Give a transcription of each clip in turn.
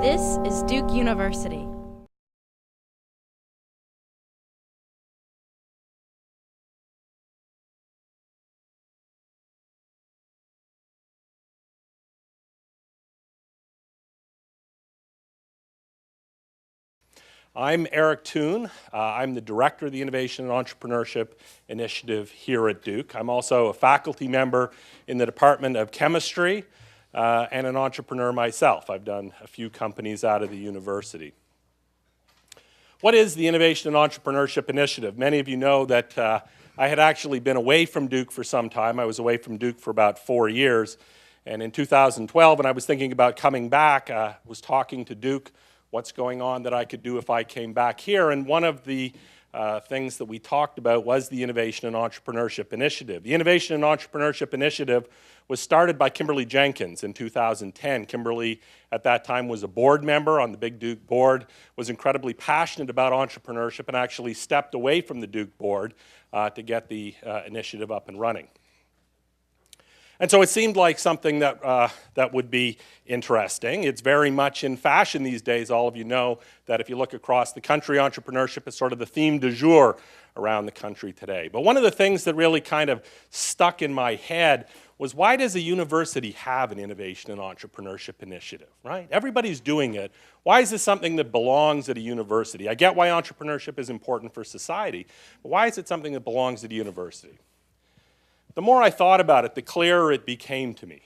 This is Duke University. I'm Eric Toon. I'm the Director of the Innovation and Entrepreneurship Initiative here at Duke. I'm also a faculty member in the Department of Chemistry and an entrepreneur myself. I've done a few companies out of the university. What is the Innovation and Entrepreneurship Initiative? Many of you know that I had actually been away from Duke for some time. I was away from Duke for about 4 years. And in 2012, when I was thinking about coming back, I was talking to Duke, what's going on that I could do if I came back here. And one of the things that we talked about was the Innovation and Entrepreneurship Initiative. The Innovation and Entrepreneurship Initiative was started by Kimberly Jenkins in 2010. Kimberly, at that time, was a board member on the Big Duke board, was incredibly passionate about entrepreneurship, and actually stepped away from the Duke board to get the initiative up and running. And so it seemed like something that would be interesting. It's very much in fashion these days. All of you know that if you look across the country, entrepreneurship is sort of the theme du jour around the country today. But one of the things that really kind of stuck in my head was, why does a university have an innovation and entrepreneurship initiative, right? Everybody's doing it. Why is this something that belongs at a university? I get why entrepreneurship is important for society, but why is it something that belongs at a university? The more I thought about it, the clearer it became to me.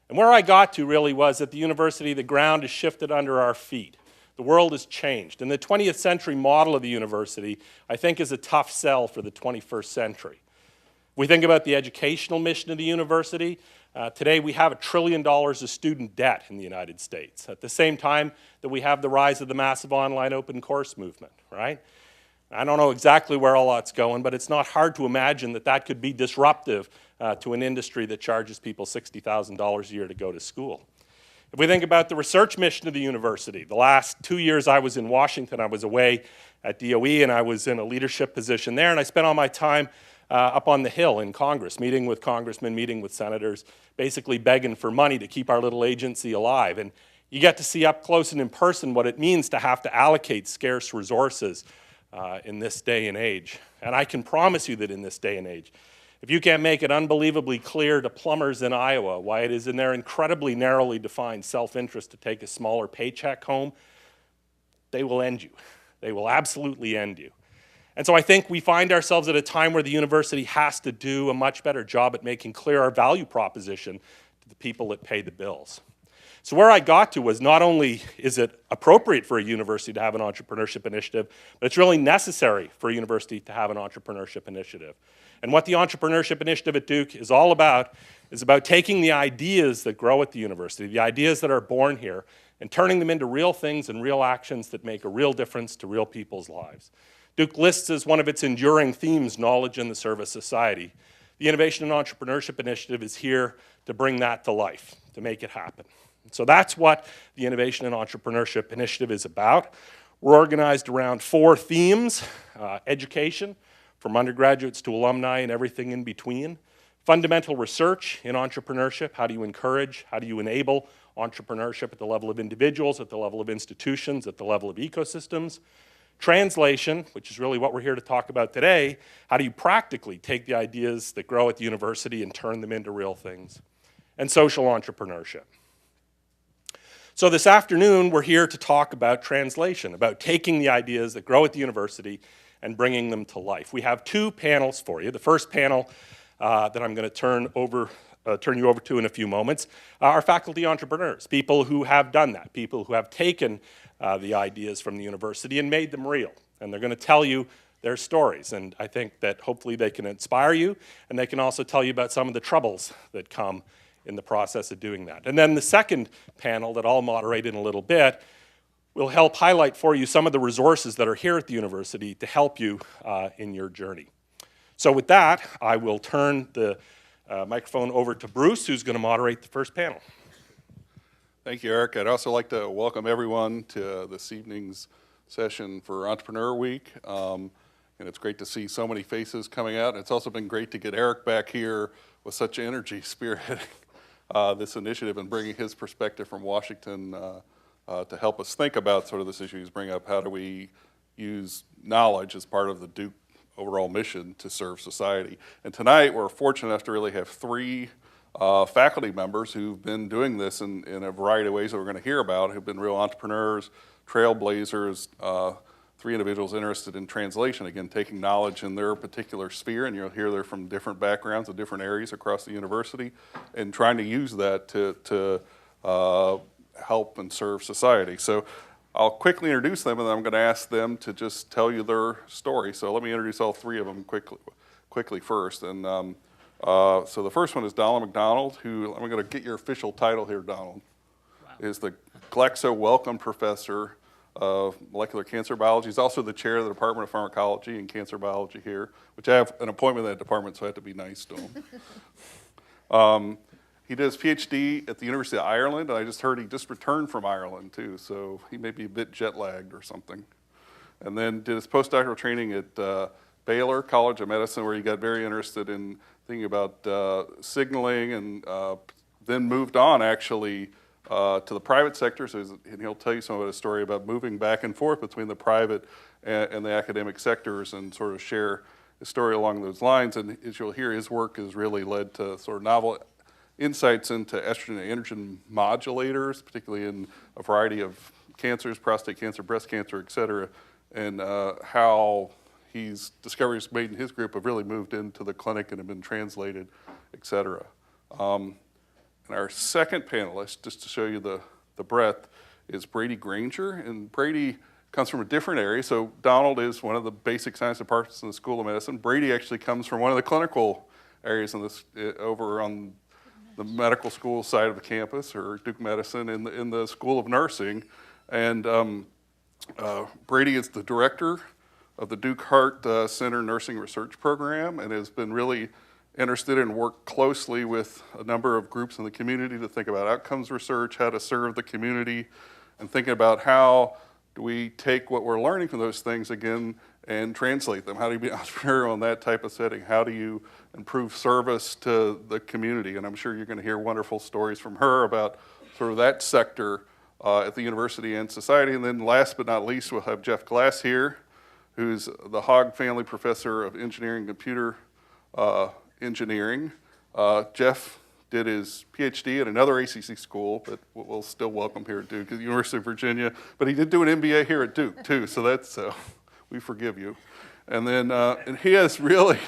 And where I got to really was at the university, the ground has shifted under our feet. The world has changed. And the 20th century model of the university, I think, is a tough sell for the 21st century. If we think about the educational mission of the university, today we have $1 trillion of student debt in the United States, at the same time that we have the rise of the massive online open course movement, right? I don't know exactly where all that's going, but it's not hard to imagine that that could be disruptive to an industry that charges people $60,000 a year to go to school. If we think about the research mission of the university, the last 2 years I was in Washington, I was away at DOE, and I was in a leadership position there, and I spent all my time up on the Hill in Congress, meeting with congressmen, meeting with senators, basically begging for money to keep our little agency alive. And you get to see up close and in person what it means to have to allocate scarce resources in this day and age. And I can promise you that in this day and age, if you can't make it unbelievably clear to plumbers in Iowa why it is in their incredibly narrowly defined self-interest to take a smaller paycheck home, they will end you. They will absolutely end you. And so I think we find ourselves at a time where the university has to do a much better job at making clear our value proposition to the people that pay the bills. So where I got to was, not only is it appropriate for a university to have an entrepreneurship initiative, but it's really necessary for a university to have an entrepreneurship initiative. And what the Entrepreneurship Initiative at Duke is all about is about taking the ideas that grow at the university, the ideas that are born here, and turning them into real things and real actions that make a real difference to real people's lives. Duke lists as one of its enduring themes, knowledge in the service society. The Innovation and Entrepreneurship Initiative is here to bring that to life, to make it happen. So that's what the Innovation and Entrepreneurship Initiative is about. We're organized around 4 themes: education, from undergraduates to alumni and everything in between; fundamental research in entrepreneurship, how do you encourage, how do you enable entrepreneurship at the level of individuals, at the level of institutions, at the level of ecosystems; translation, which is really what we're here to talk about today, how do you practically take the ideas that grow at the university and turn them into real things; and social entrepreneurship. So this afternoon, we're here to talk about translation, about taking the ideas that grow at the university and bringing them to life. We have 2 panels for you. The first panel that I'm going to turn you over to in a few moments are faculty entrepreneurs, people who have done that, people who have taken the ideas from the university and made them real. And they're going to tell you their stories. And I think that hopefully they can inspire you, and they can also tell you about some of the troubles that come in the process of doing that. And then the second panel that I'll moderate in a little bit will help highlight for you some of the resources that are here at the university to help you in your journey. So with that, I will turn the microphone over to Bruce, who's going to moderate the first panel. Thank you, Eric. I'd also like to welcome everyone to this evening's session for Entrepreneur Week. And it's great to see so many faces coming out. And it's also been great to get Eric back here with such energy spearheading this initiative and bringing his perspective from Washington to help us think about sort of this issue. He's bringing up how do we use knowledge as part of the Duke overall mission to serve society. And tonight we're fortunate enough to really have three faculty members who've been doing this in a variety of ways that we're going to hear about, who've been real entrepreneurs, trailblazers, three individuals interested in translation, again, taking knowledge in their particular sphere, and you'll hear they're from different backgrounds and different areas across the university, and trying to use that to help and serve society. So I'll quickly introduce them, and then I'm going to ask them to just tell you their story. So let me introduce all three of them quickly first. And so the first one is Donald McDonald, who, I'm going to get your official title here, Donald, is the Glaxo Wellcome Professor of Molecular Cancer Biology. He's also the chair of the Department of Pharmacology and Cancer Biology here, which I have an appointment in that department, so I have to be nice to him. He did his PhD at the University of Ireland, and I just heard he just returned from Ireland too, so he may be a bit jet lagged or something. And then did his postdoctoral training at Baylor College of Medicine, where he got very interested in thinking about signaling, and then moved on actually to the private sector. So and he'll tell you some of his story about moving back and forth between the private and the academic sectors, and sort of share his story along those lines. And as you'll hear, his work has really led to sort of novel insights into estrogen and androgen modulators, particularly in a variety of cancers, prostate cancer, breast cancer, et cetera, and how his discoveries made in his group have really moved into the clinic and have been translated, et cetera. And our second panelist, just to show you the breadth, is Brady Granger. And Brady comes from a different area. So Donald is one of the basic science departments in the School of Medicine. Brady actually comes from one of the clinical areas in this, over on the medical school side of the campus, or Duke Medicine, in the School of Nursing. And Brady is the director of the Duke Heart Center Nursing Research Program, and has been really interested and worked closely with a number of groups in the community to think about outcomes research, how to serve the community, and thinking about how do we take what we're learning from those things again and translate them. How do you be entrepreneurial in that type of setting? How do you improve service to the community? And I'm sure you're going to hear wonderful stories from her about sort of that sector at the university and society. And then last but not least, we'll have Jeff Glass here, who's the Hogg Family Professor of Engineering and Computer Engineering. Jeff did his PhD at another ACC school, but we'll still welcome here at Duke, at the University of Virginia. But he did do an MBA here at Duke too, so that's, we forgive you. And then and he has really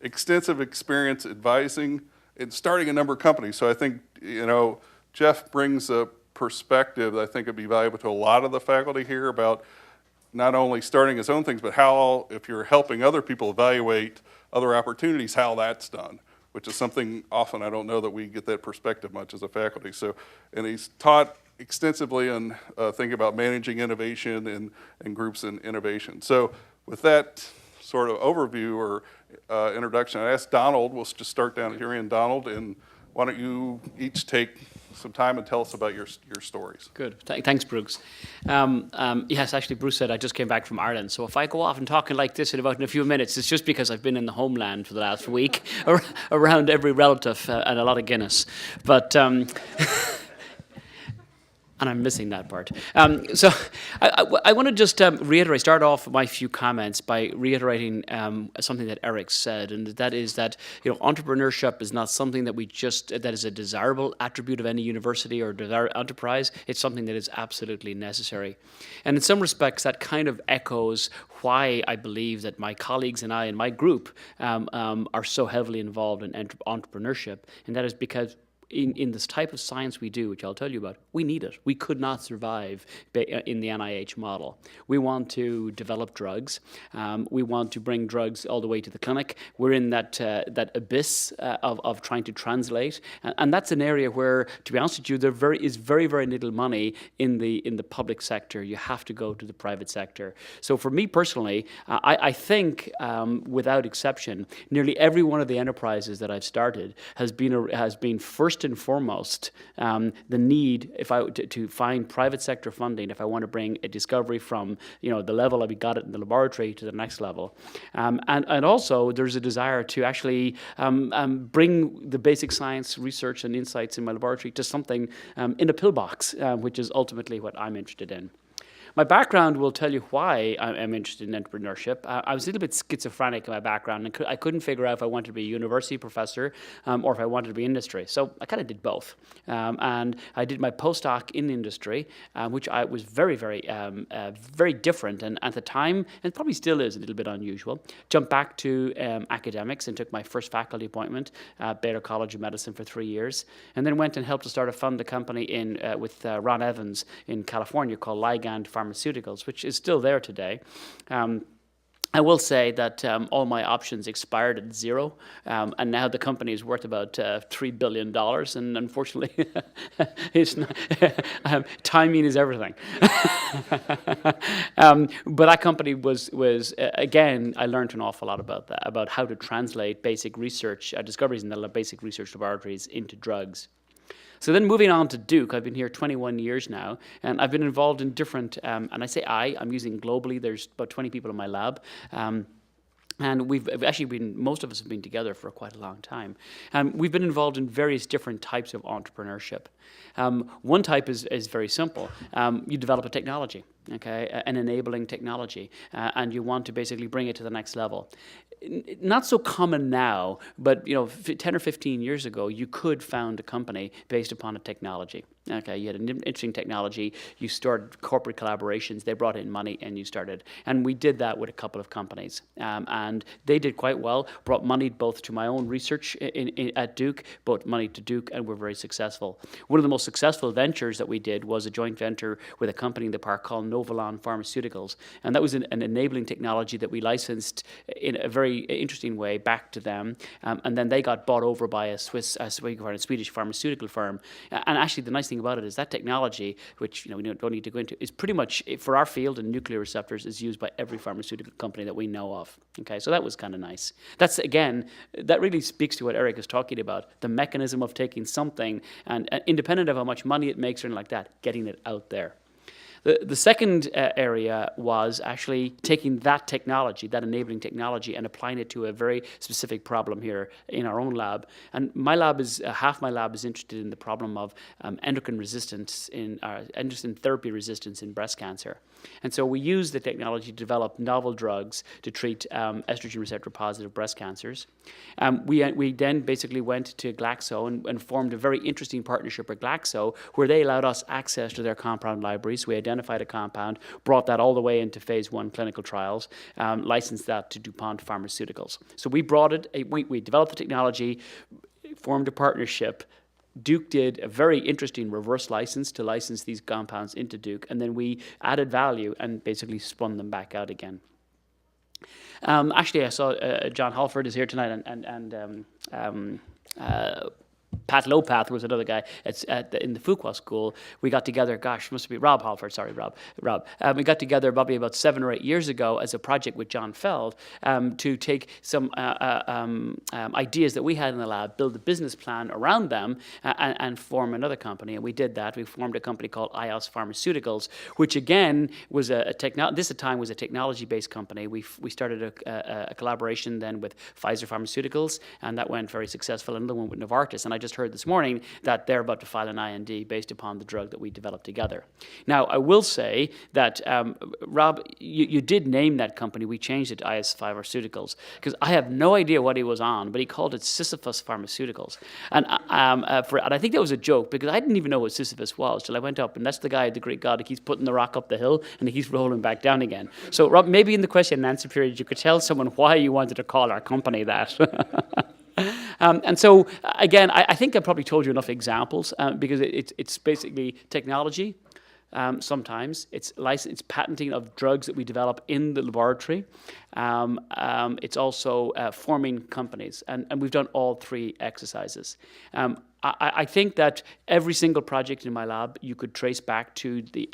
extensive experience advising and starting a number of companies. So I think, Jeff brings a perspective that I think would be valuable to a lot of the faculty here about not only starting his own things, but how, if you're helping other people evaluate other opportunities, how that's done, which is something often I don't know that we get that perspective much as a faculty. So, and he's taught extensively on thinking about managing innovation and groups in innovation. So with that sort of overview or introduction, I asked Donald, we'll just start down here in Donald, and why don't you each take some time and tell us about your stories. Good. Thanks, Bruce. Yes, actually, Bruce said I just came back from Ireland. So if I go off and talking like this in a few minutes, it's just because I've been in the homeland for the last week around every relative and a lot of Guinness. But and I'm missing that part. So I want to just start off my few comments by reiterating something that Eric said, and that is that entrepreneurship is not something that that is a desirable attribute of any university or enterprise. It's something that is absolutely necessary. And in some respects, that kind of echoes why I believe that my colleagues and I and my group are so heavily involved in entrepreneurship, and that is because in this type of science we do, which I'll tell you about, we need it. We could not survive in the NIH model. We want to develop drugs. We want to bring drugs all the way to the clinic. We're in that abyss of trying to translate, and that's an area where, to be honest with you, there is very, very little money in the public sector. You have to go to the private sector. So for me personally, I think, without exception, nearly every one of the enterprises that I've started has been first first and foremost the need to find private sector funding if I want to bring a discovery from the level that we got it in the laboratory to the next level, and also there's a desire to actually bring the basic science research and insights in my laboratory to something in a pillbox, which is ultimately what I'm interested in. My background will tell you why I'm interested in entrepreneurship. I was a little bit schizophrenic in my background, and I couldn't figure out if I wanted to be a university professor or if I wanted to be industry. So I kind of did both. And I did my postdoc in industry, which I was very, very, very different. And at the time, and probably still is a little bit unusual, jumped back to academics and took my first faculty appointment at Baylor College of Medicine for 3 years, and then went and helped to fund a company with Ron Evans in California called Ligand Pharmaceuticals, which is still there today. I will say that all my options expired at zero, and now the company is worth about $3 billion, and unfortunately, it's not, timing is everything. But that company was again, I learned an awful lot about that, about how to translate basic research, discoveries in the basic research laboratories into drugs. So then moving on to Duke, I've been here 21 years now, and I've been involved in different, and I say I'm using globally, there's about 20 people in my lab, and we've actually most of us have been together for quite a long time. We've been involved in various different types of entrepreneurship. One type is very simple. You develop a technology, okay, an enabling technology, and you want to basically bring it to the next level. Not so common now, but 10 or 15 years ago, you could found a company based upon a technology. Okay, you had an interesting technology, you started corporate collaborations, they brought in money, and you started. And we did that with a couple of companies. And they did quite well, brought money both to my own research at Duke, brought money to Duke, and were very successful. One of the most successful ventures that we did was a joint venture with a company in the park called Novolon Pharmaceuticals. And that was an enabling technology that we licensed in a very interesting way back to them. And then they got bought over by a Swedish pharmaceutical firm. And actually, the nice thing about it is that technology, which we don't need to go into, is pretty much, for our field in nuclear receptors, is used by every pharmaceutical company that we know of. Okay, so that was kind of nice. That's, again, that really speaks to what Eric is talking about, the mechanism of taking something, and independent of how much money it makes or anything like that, getting it out there. The second area was actually taking that technology, that enabling technology, and applying it to a very specific problem here in our own lab. And my lab is, half my lab is interested in the problem of endocrine therapy resistance in breast cancer. And so we use the technology to develop novel drugs to treat estrogen receptor positive breast cancers. We then basically went to Glaxo and formed a very interesting partnership with Glaxo, where they allowed us access to their compound libraries. We identified a compound, brought that all the way into phase 1 clinical trials, licensed that to DuPont Pharmaceuticals. So we brought it, we developed the technology, formed a partnership. Duke did a very interesting reverse license to license these compounds into Duke, and then we added value and basically spun them back out again. Actually, I saw John Halford is here tonight, and Pat Lopath was another guy in the Fuqua School. We got together, must be Rob Halford, sorry, Rob. We got together probably about 7 or 8 years ago as a project with John Feld to take some ideas that we had in the lab, build a business plan around them, and form another company. And we did that. We formed a company called IOS Pharmaceuticals, which again was this at the time was a technology-based company. We started a collaboration then with Pfizer Pharmaceuticals, and that went very successful. Another one with Novartis, and I just heard this morning that they're about to file an IND based upon the drug that we developed together. Now, I will say that, Rob, you did name that company. We changed it to IS Pharmaceuticals, because I have no idea what he was on, but he called it Sisyphus Pharmaceuticals. And I think that was a joke, because I didn't even know what Sisyphus was till I went up, and that's the guy, the Greek god, who keeps putting the rock up the hill, and he keeps rolling back down again. So, Rob, maybe in the question and answer period, you could tell someone why you wanted to call our company that. And so, again, I think I probably told you enough examples because it's basically technology. Sometimes it's patenting of drugs that we develop in the laboratory. It's also forming companies, and we've done all 3 exercises. I think that every single project in my lab you could trace back to the,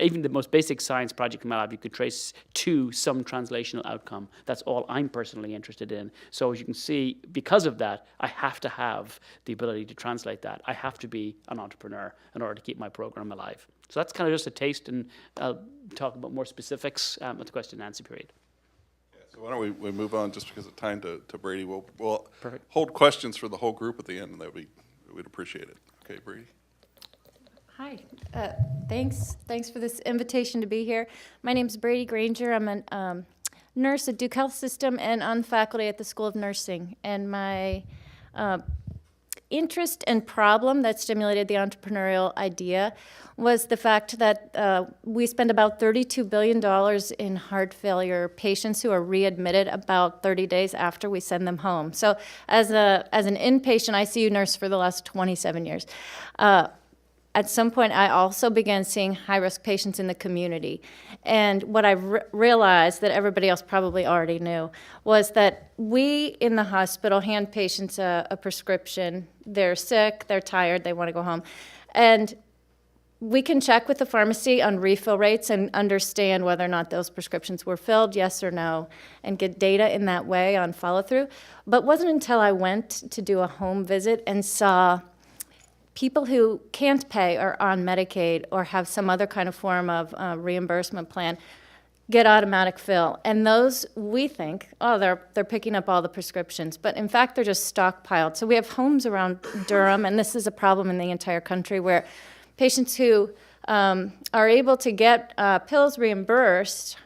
even the most basic science project in my lab you could trace to some translational outcome. That's all I'm personally interested in. So as you can see, because of that, I have to have the ability to translate that. I have to be an entrepreneur in order to keep my program alive. So that's kind of just a taste, and I'll talk about more specifics at the question and answer period. So why don't we move on just because of time to Brady. We'll Perfect. hold questions for the whole group at the end, and we'd appreciate it. Okay, Brady. Hi, thanks for this invitation to be here. My name's Brady Granger. I'm a nurse at Duke Health System and on faculty at the School of Nursing. And my interest and problem that stimulated the entrepreneurial idea was the fact that we spend about $32 billion in heart failure patients who are readmitted about 30 days after we send them home. So as an inpatient ICU nurse for the last 27 years, at some point, I also began seeing high-risk patients in the community. And what I realized that everybody else probably already knew was that we in the hospital hand patients a prescription. They're sick, they're tired, they want to go home. And we can check with the pharmacy on refill rates and understand whether or not those prescriptions were filled, yes or no, and get data in that way on follow-through. But it wasn't until I went to do a home visit and saw people who can't pay or on Medicaid or have some other kind of form of reimbursement plan get automatic fill. And those, we think, they're picking up all the prescriptions. But in fact, they're just stockpiled. So we have homes around Durham, and this is a problem in the entire country, where patients who are able to get pills reimbursed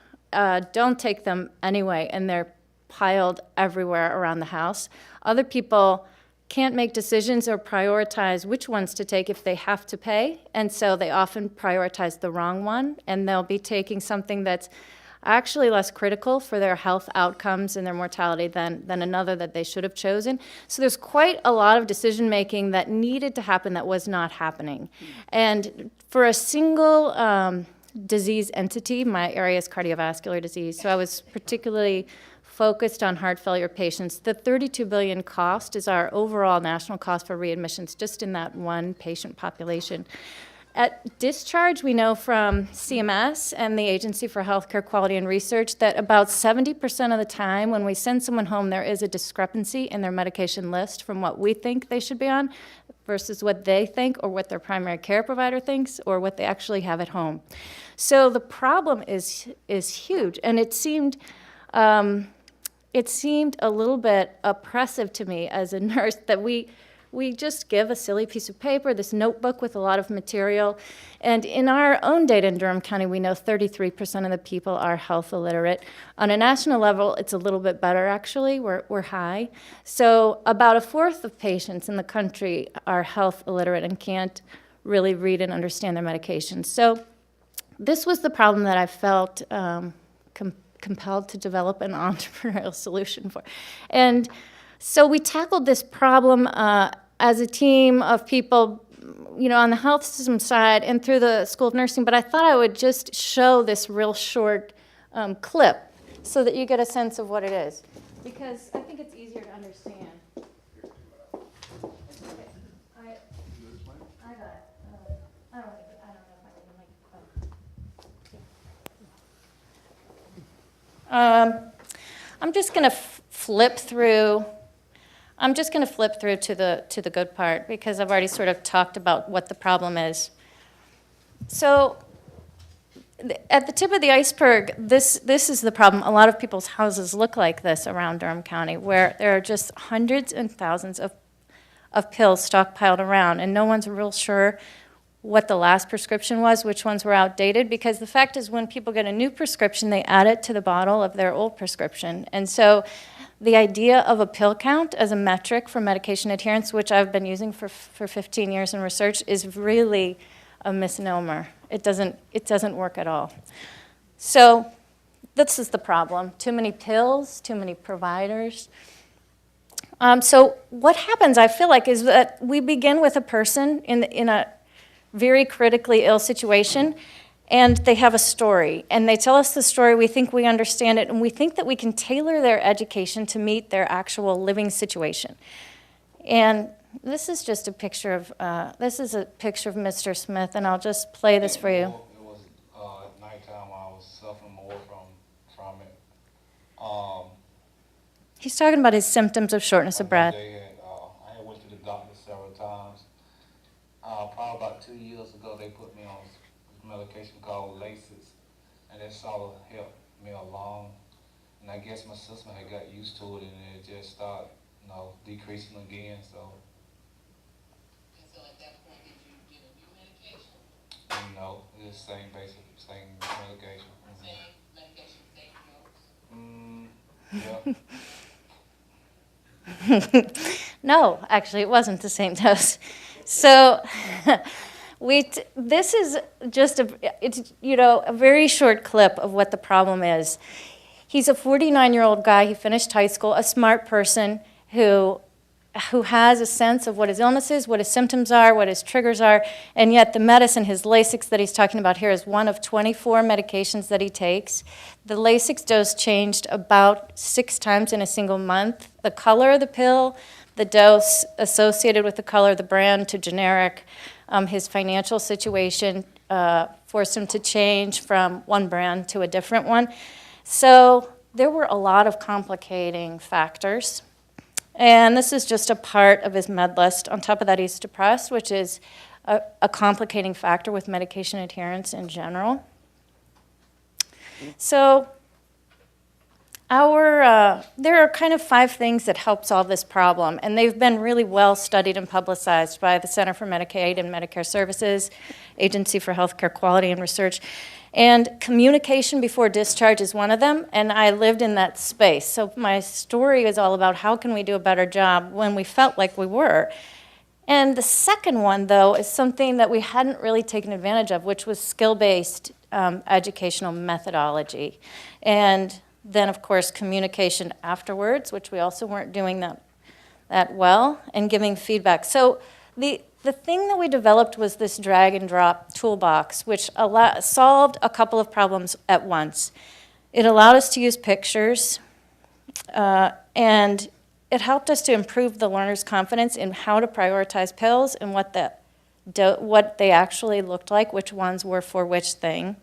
don't take them anyway, and they're piled everywhere around the house. Other people can't make decisions or prioritize which ones to take if they have to pay, and so they often prioritize the wrong one, and they'll be taking something that's actually less critical for their health outcomes and their mortality than another that they should have chosen. So there's quite a lot of decision making that needed to happen that was not happening. And for a single disease entity, my area is cardiovascular disease, so I was particularly focused on heart failure patients. The $32 billion cost is our overall national cost for readmissions just in that one patient population. At discharge, we know from CMS and the Agency for Healthcare Quality and Research that about 70% of the time when we send someone home, there is a discrepancy in their medication list from what we think they should be on versus what they think or what their primary care provider thinks or what they actually have at home. So the problem is huge, and it seemed a little bit oppressive to me as a nurse that we just give a silly piece of paper, this notebook with a lot of material. And in our own data in Durham County, we know 33% of the people are health illiterate. On a national level, it's a little bit better, actually. We're high. So about a fourth of patients in the country are health illiterate and can't really read and understand their medications. So this was the problem that I felt compelled to develop an entrepreneurial solution for. And so we tackled this problem as a team of people, on the health system side and through the School of Nursing, but I thought I would just show this real short clip so that you get a sense of what it is, because I think it's easier to understand. I got it. I don't know if I can I'm just going to flip through. I'm just going to flip through to the good part because I've already sort of talked about what the problem is. So, at the tip of the iceberg, this is the problem. A lot of people's houses look like this around Durham County, where there are just hundreds and thousands of pills stockpiled around, and no one's real sure what the last prescription was, which ones were outdated, because the fact is when people get a new prescription, they add it to the bottle of their old prescription. And so the idea of a pill count as a metric for medication adherence, which I've been using for 15 years in research, is really a misnomer. It doesn't work at all. So this is the problem. Too many pills, too many providers. So what happens, I feel like, is that we begin with a person in a very critically ill situation, and they have a story, and they tell us the story, we think we understand it, and we think that we can tailor their education to meet their actual living situation. And This is just a picture of, this is a picture of Mr. Smith, and I'll just play this for you. It was at nighttime when I was suffering more from it. He's talking about his symptoms of shortness of breath. I had went to the doctor several times. Probably about 2 years ago, they put me on this medication called Lasix, and that sort of helped me along. And I guess my system had got used to it, and it just started, decreasing again. So at that point, did you get a new medication? No, it's the same medication. Same medication, same dose? Yeah. No, actually, it wasn't the same dose. So this is just a very short clip of what the problem is. He's a 49-year-old guy. He finished high school, a smart person who has a sense of what his illness is, what his symptoms are, what his triggers are, and yet the medicine, his Lasix that he's talking about here, is one of 24 medications that he takes. The Lasix dose changed about 6 times in a single month. The color of the pill, the dose associated with the color, the brand to generic, his financial situation forced him to change from one brand to a different one. So there were a lot of complicating factors. And this is just a part of his med list. On top of that, he's depressed, which is a complicating factor with medication adherence in general. So there are kind of 5 things that help solve this problem, and they've been really well studied and publicized by the Center for Medicaid and Medicare Services, Agency for Healthcare Quality and Research. And communication before discharge is one of them, and I lived in that space. So my story is all about how can we do a better job when we felt like we were. And the second one, though, is something that we hadn't really taken advantage of, which was skill-based educational methodology. And then, of course, communication afterwards, which we also weren't doing that well, and giving feedback. So the thing that we developed was this drag and drop toolbox, which solved a couple of problems at once. It allowed us to use pictures, and it helped us to improve the learner's confidence in how to prioritize pills and what they actually looked like, which ones were for which thing.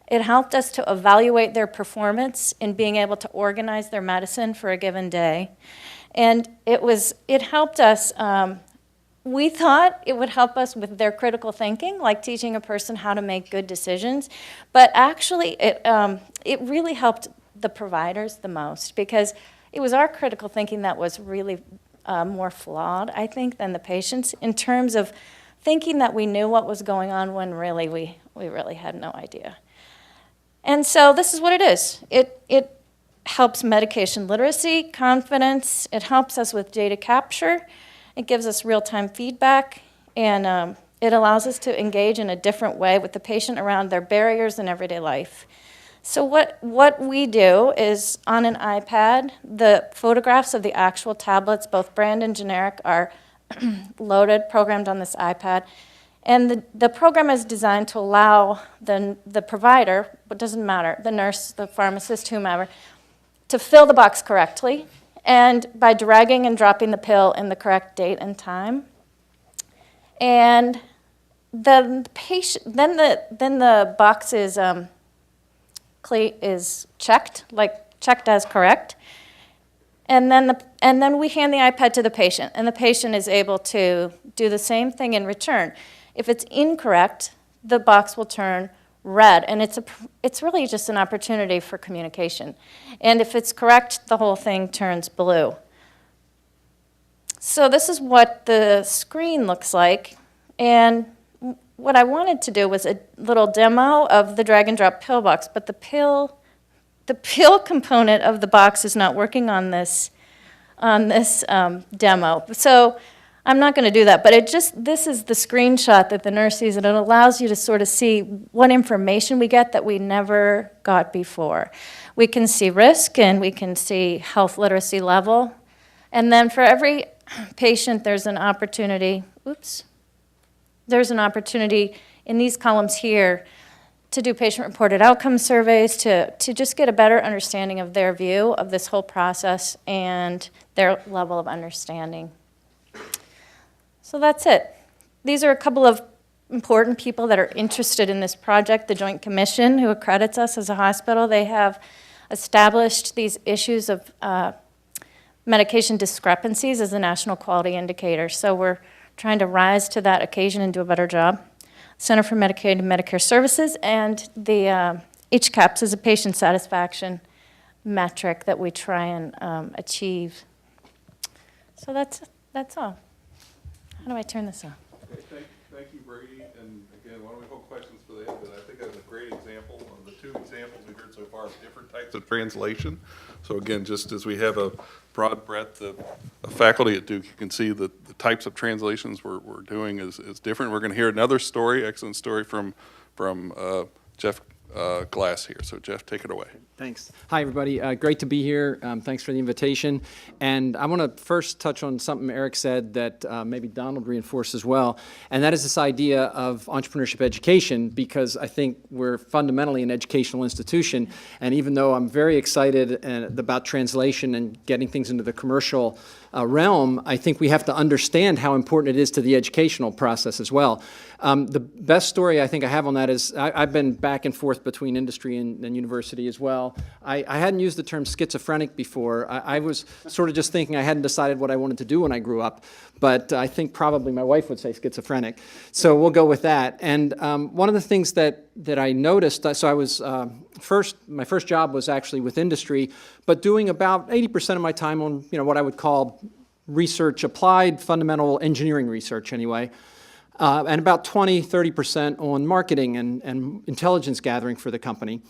It helped us to evaluate their performance in being able to organize their medicine for a given day. And it helped us, we thought it would help us with their critical thinking, like teaching a person how to make good decisions. But actually, it really helped the providers the most, because it was our critical thinking that was really more flawed, I think, than the patients, in terms of thinking that we knew what was going on when really we really had no idea. And so this is what it is. It helps medication literacy, confidence. It helps us with data capture. It gives us real-time feedback. And it allows us to engage in a different way with the patient around their barriers in everyday life. So what we do is, on an iPad, the photographs of the actual tablets, both brand and generic, are loaded, programmed on this iPad. And the program is designed to allow the provider, it doesn't matter, the nurse, the pharmacist, whomever, to fill the box correctly, and by dragging and dropping the pill in the correct date and time. And the patient, then the box is checked as correct. And then we hand the iPad to the patient, and the patient is able to do the same thing in return. If it's incorrect, the box will turn red, and it's really just an opportunity for communication. And if it's correct, the whole thing turns blue. So this is what the screen looks like, and what I wanted to do was a little demo of the drag and drop pill box, but the pill component of the box is not working on this demo. So I'm not going to do that, but this is the screenshot that the nurse sees, and it allows you to sort of see what information we get that we never got before. We can see risk, and we can see health literacy level, and then for every patient there's an opportunity, in these columns here to do patient-reported outcome surveys, to just get a better understanding of their view of this whole process and their level of understanding. So that's it. These are a couple of important people that are interested in this project. The Joint Commission, who accredits us as a hospital, they have established these issues of medication discrepancies as a national quality indicator. So we're trying to rise to that occasion and do a better job. Center for Medicaid and Medicare Services, and the HCAHPS is a patient satisfaction metric that we try and achieve. So that's all. How do I turn this on? Okay, thank you, Brady. And again, why don't we hold questions for them? But I think that's a great example of the two examples we've heard so far of different types of translation. So again, just as we have a broad breadth of faculty at Duke, you can see that the types of translations we're doing is different. We're going to hear another story, excellent story from Jeff Glass here. So Jeff, take it away. Thanks. Hi, everybody. Great to be here. Thanks for the invitation. And I want to first touch on something Eric said that maybe Donald reinforced as well, and that is this idea of entrepreneurship education, because I think we're fundamentally an educational institution. And even though I'm very excited about translation and getting things into the commercial realm, I think we have to understand how important it is to the educational process as well. The best story I think I have on that is I've been back and forth between industry and university as well. I hadn't used the term schizophrenic before. I was sort of just thinking I hadn't decided what I wanted to do when I grew up, but I think probably my wife would say schizophrenic. So we'll go with that. And one of the things that I noticed, so I was my first job was actually with industry, but doing about 80% of my time on what I would call research, applied fundamental engineering research anyway. And about 20-30% on marketing and intelligence gathering for the company.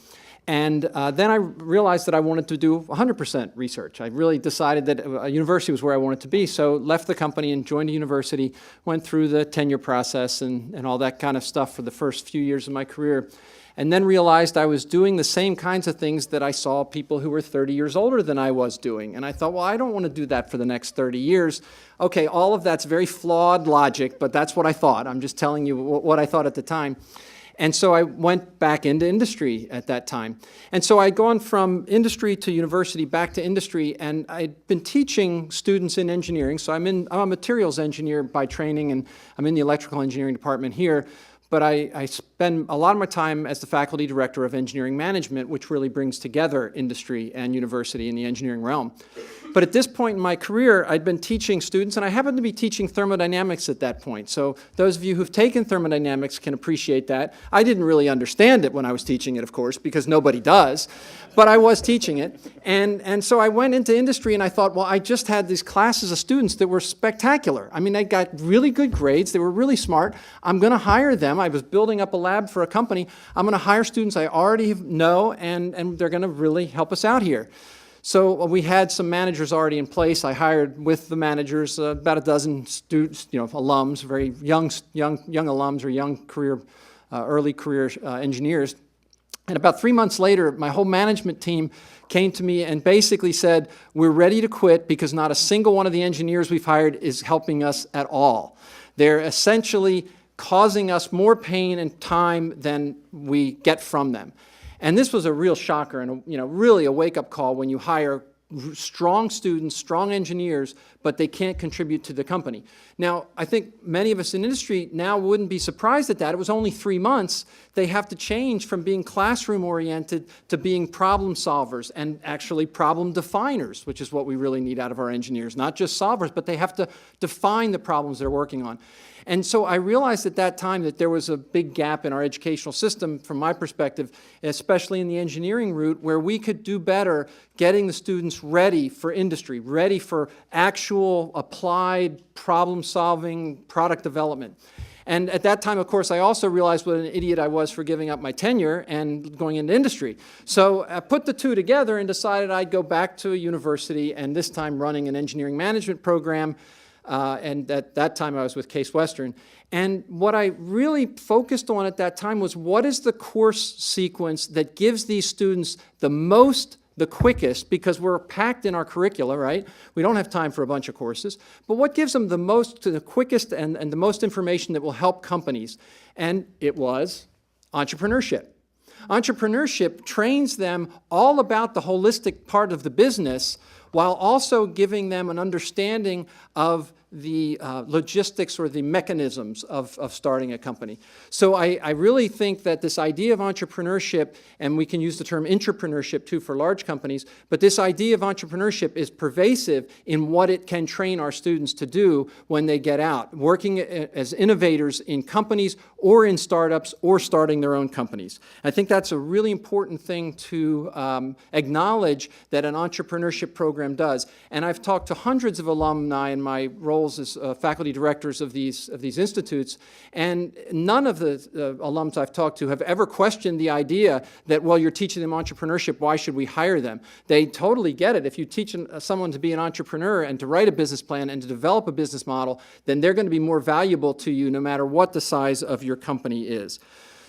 And then I realized that I wanted to do 100% research. I really decided that a university was where I wanted to be, so left the company and joined a university, went through the tenure process and all that kind of stuff for the first few years of my career, and then realized I was doing the same kinds of things that I saw people who were 30 years older than I was doing. And I thought, well, I don't want to do that for the next 30 years. Okay, all of that's very flawed logic, but that's what I thought. I'm just telling you what I thought at the time. And so I went back into industry at that time. And so I'd gone from industry to university, back to industry, and I'd been teaching students in engineering. So I'm a materials engineer by training, and I'm in the electrical engineering department here. But I spend a lot of my time as the faculty director of engineering management, which really brings together industry and university in the engineering realm. But at this point in my career, I'd been teaching students, and I happened to be teaching thermodynamics at that point. So those of you who've taken thermodynamics can appreciate that. I didn't really understand it when I was teaching it, of course, because nobody does. But I was teaching it. And so I went into industry, and I thought, well, I just had these classes of students that were spectacular. I mean, they got really good grades. They were really smart. I'm going to hire them. I was building up a lab for a company. I'm going to hire students I already know, and they're going to really help us out here. So we had some managers already in place. I hired with the managers about a dozen students, alums, very young alums or young career, early career engineers. And about 3 months later, my whole management team came to me and basically said, we're ready to quit because not a single one of the engineers we've hired is helping us at all. They're essentially causing us more pain and time than we get from them. And this was a real shocker and really a wake-up call when you hire strong students, strong engineers, but they can't contribute to the company. Now, I think many of us in industry now wouldn't be surprised at that. It was only 3 months. They have to change from being classroom-oriented to being problem solvers and actually problem definers, which is what we really need out of our engineers. Not just solvers, but they have to define the problems they're working on. And so I realized at that time that there was a big gap in our educational system, from my perspective, especially in the engineering route, where we could do better getting the students ready for industry, ready for actual applied problem-solving product development. And at that time, of course, I also realized what an idiot I was for giving up my tenure and going into industry. So I put the two together and decided I'd go back to a university, and this time running an engineering management program. And at that time, I was with Case Western. And what I really focused on at that time was, what is the course sequence that gives these students the quickest, because we're packed in our curricula, right? We don't have time for a bunch of courses. But what gives them the quickest and the most information that will help companies? And it was entrepreneurship. Entrepreneurship trains them all about the holistic part of the business, while also giving them an understanding of the logistics or the mechanisms of starting a company. So I really think that this idea of entrepreneurship, and we can use the term intrapreneurship too for large companies, but this idea of entrepreneurship is pervasive in what it can train our students to do when they get out, working as innovators in companies or in startups or starting their own companies. I think that's a really important thing to acknowledge that an entrepreneurship program does. And I've talked to hundreds of alumni in my roles as faculty directors of these institutes, and none of the alums I've talked to have ever questioned the idea that, well, you're teaching them entrepreneurship, why should we hire them? They totally get it. If you teach someone to be an entrepreneur and to write a business plan and to develop a business model, then they're going to be more valuable to you no matter what the size of your company is.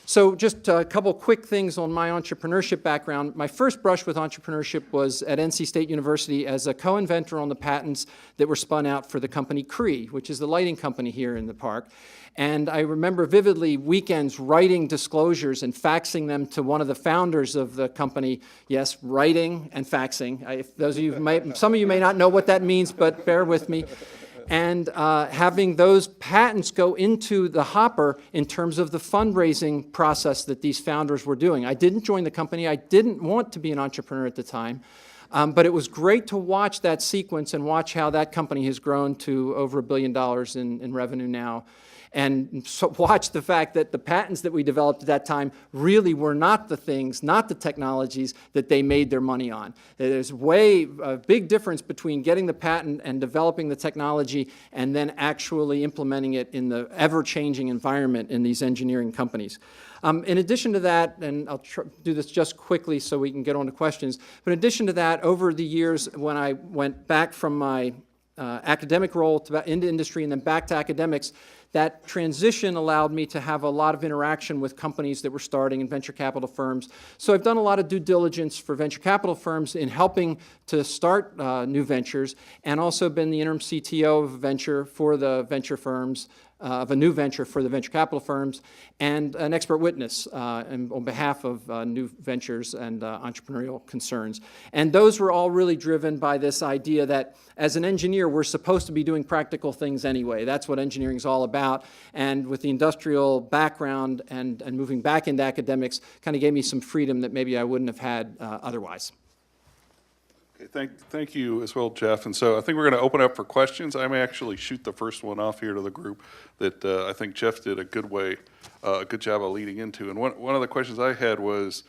So just a couple quick things on my entrepreneurship background. My first brush with entrepreneurship was at NC State University as a co-inventor on the patents that were spun out for the company Cree, which is the lighting company here in the park. And I remember vividly weekends writing disclosures and faxing them to one of the founders of the company. Yes, writing and faxing. If those of you some of you may not know what that means, but bear with me. And having those patents go into the hopper in terms of the fundraising process that these founders were doing. I didn't join the company. I didn't want to be an entrepreneur at the time. But it was great to watch that sequence and watch how that company has grown to over $1 billion in revenue now. And so watch the fact that the patents that we developed at that time really were not the things, not the technologies that they made their money on. There's a big difference between getting the patent and developing the technology and then actually implementing it in the ever-changing environment in these engineering companies. In addition to that, and I'll do this just quickly so we can get on to questions, but in addition to that, over the years when I went back from my academic role into industry and then back to academics, that transition allowed me to have a lot of interaction with companies that were starting in venture capital firms. So I've done a lot of due diligence for venture capital firms in helping to start new ventures, and also been the interim CTO of a venture for the venture firms, of a new venture for the venture capital firms, and an expert witness on behalf of new ventures and entrepreneurial concerns. And those were all really driven by this idea that as an engineer, we're supposed to be doing practical things anyway. That's what engineering is all about. And with the industrial background and moving back into academics kind of gave me some freedom that maybe I wouldn't have had otherwise. Thank you as well, Jeff. And so I think we're going to open up for questions. I may actually shoot the first one off here to the group that I think Jeff did a good job of leading into. And one of the questions I had was,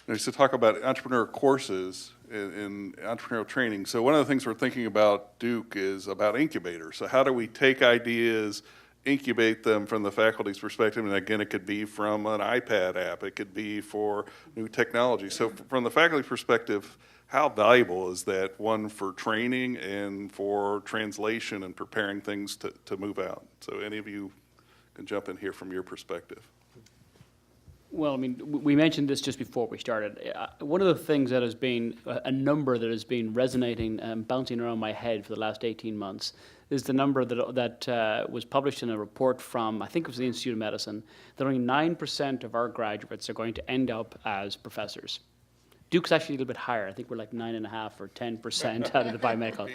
to talk about entrepreneur courses in entrepreneurial training. So one of the things we're thinking about, Duke, is about incubators. So how do we take ideas, incubate them from the faculty's perspective? And again, it could be from an iPad app. It could be for new technology. So from the faculty perspective, how valuable is that, one, for training and for translation and preparing things to move out? So any of you can jump in here from your perspective. Well, I mean, we mentioned this just before we started. One of the things that has been a number that has been resonating and bouncing around my head for the last 18 months is the number that was published in a report from, I think it was the Institute of Medicine, that only 9% of our graduates are going to end up as professors. Duke's actually a little bit higher. I think we're like 9.5 or 10% out of the biomedical.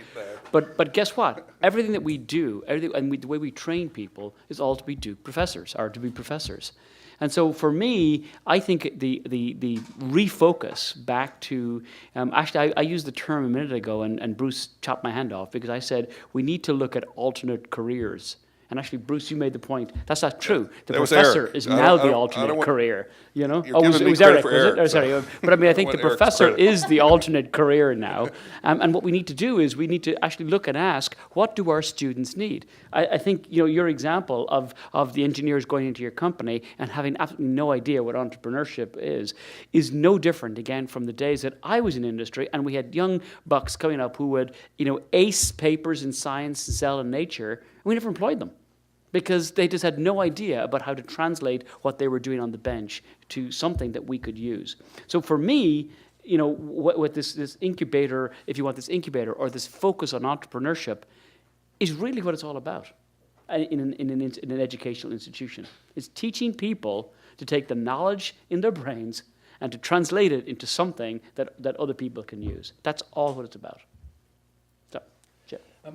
But guess what? Everything that we do, the way we train people is all to be Duke professors, or to be professors. And so for me, I think the refocus back to, actually I used the term a minute ago and Bruce chopped my hand off because I said we need to look at alternate careers. And actually, Bruce, you made the point. That's not true. The professor is now the alternate career. You know, it was Eric. Was it? Oh, sorry. But I mean, I think the professor is the alternate career now. And what we need to do is we need to actually look and ask, what do our students need? I think your example of the engineers going into your company and having absolutely no idea what entrepreneurship is no different again from the days that I was in industry and we had young bucks coming up who would ace papers in Science and Cell and Nature, and we never employed them, because they just had no idea about how to translate what they were doing on the bench to something that we could use. So for me, what this incubator, if you want this incubator or this focus on entrepreneurship, is really what it's all about in an educational institution. It's teaching people to take the knowledge in their brains and to translate it into something that other people can use. That's all what it's about.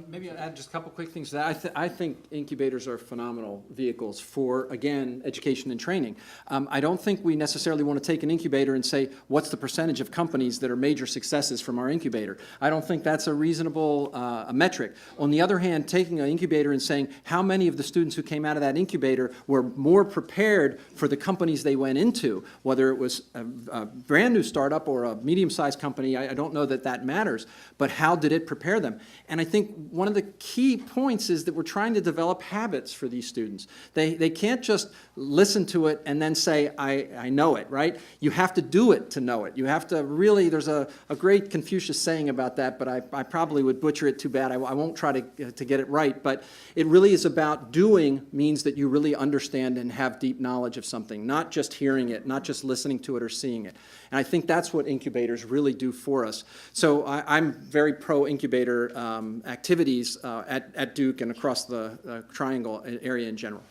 Maybe I'll add just a couple quick things to that. I think incubators are phenomenal vehicles for, again, education and training. I don't think we necessarily want to take an incubator and say, what's the percentage of companies that are major successes from our incubator? I don't think that's a reasonable metric. On the other hand, taking an incubator and saying how many of the students who came out of that incubator were more prepared for the companies they went into, whether it was a brand new startup or a medium-sized company, I don't know that that matters, but how did it prepare them? And I think one of the key points is that we're trying to develop habits for these students. They can't just listen to it and then say, I know it, right? You have to do it to know it. You have to really, there's a great Confucius saying about that, but I probably would butcher it too bad. I won't try to get it right, but it really is about doing means that you really understand and have deep knowledge of something, not just hearing it, not just listening to it or seeing it. And I think that's what incubators really do for us. So I'm very pro-incubator activities at Duke and across the Triangle area in general.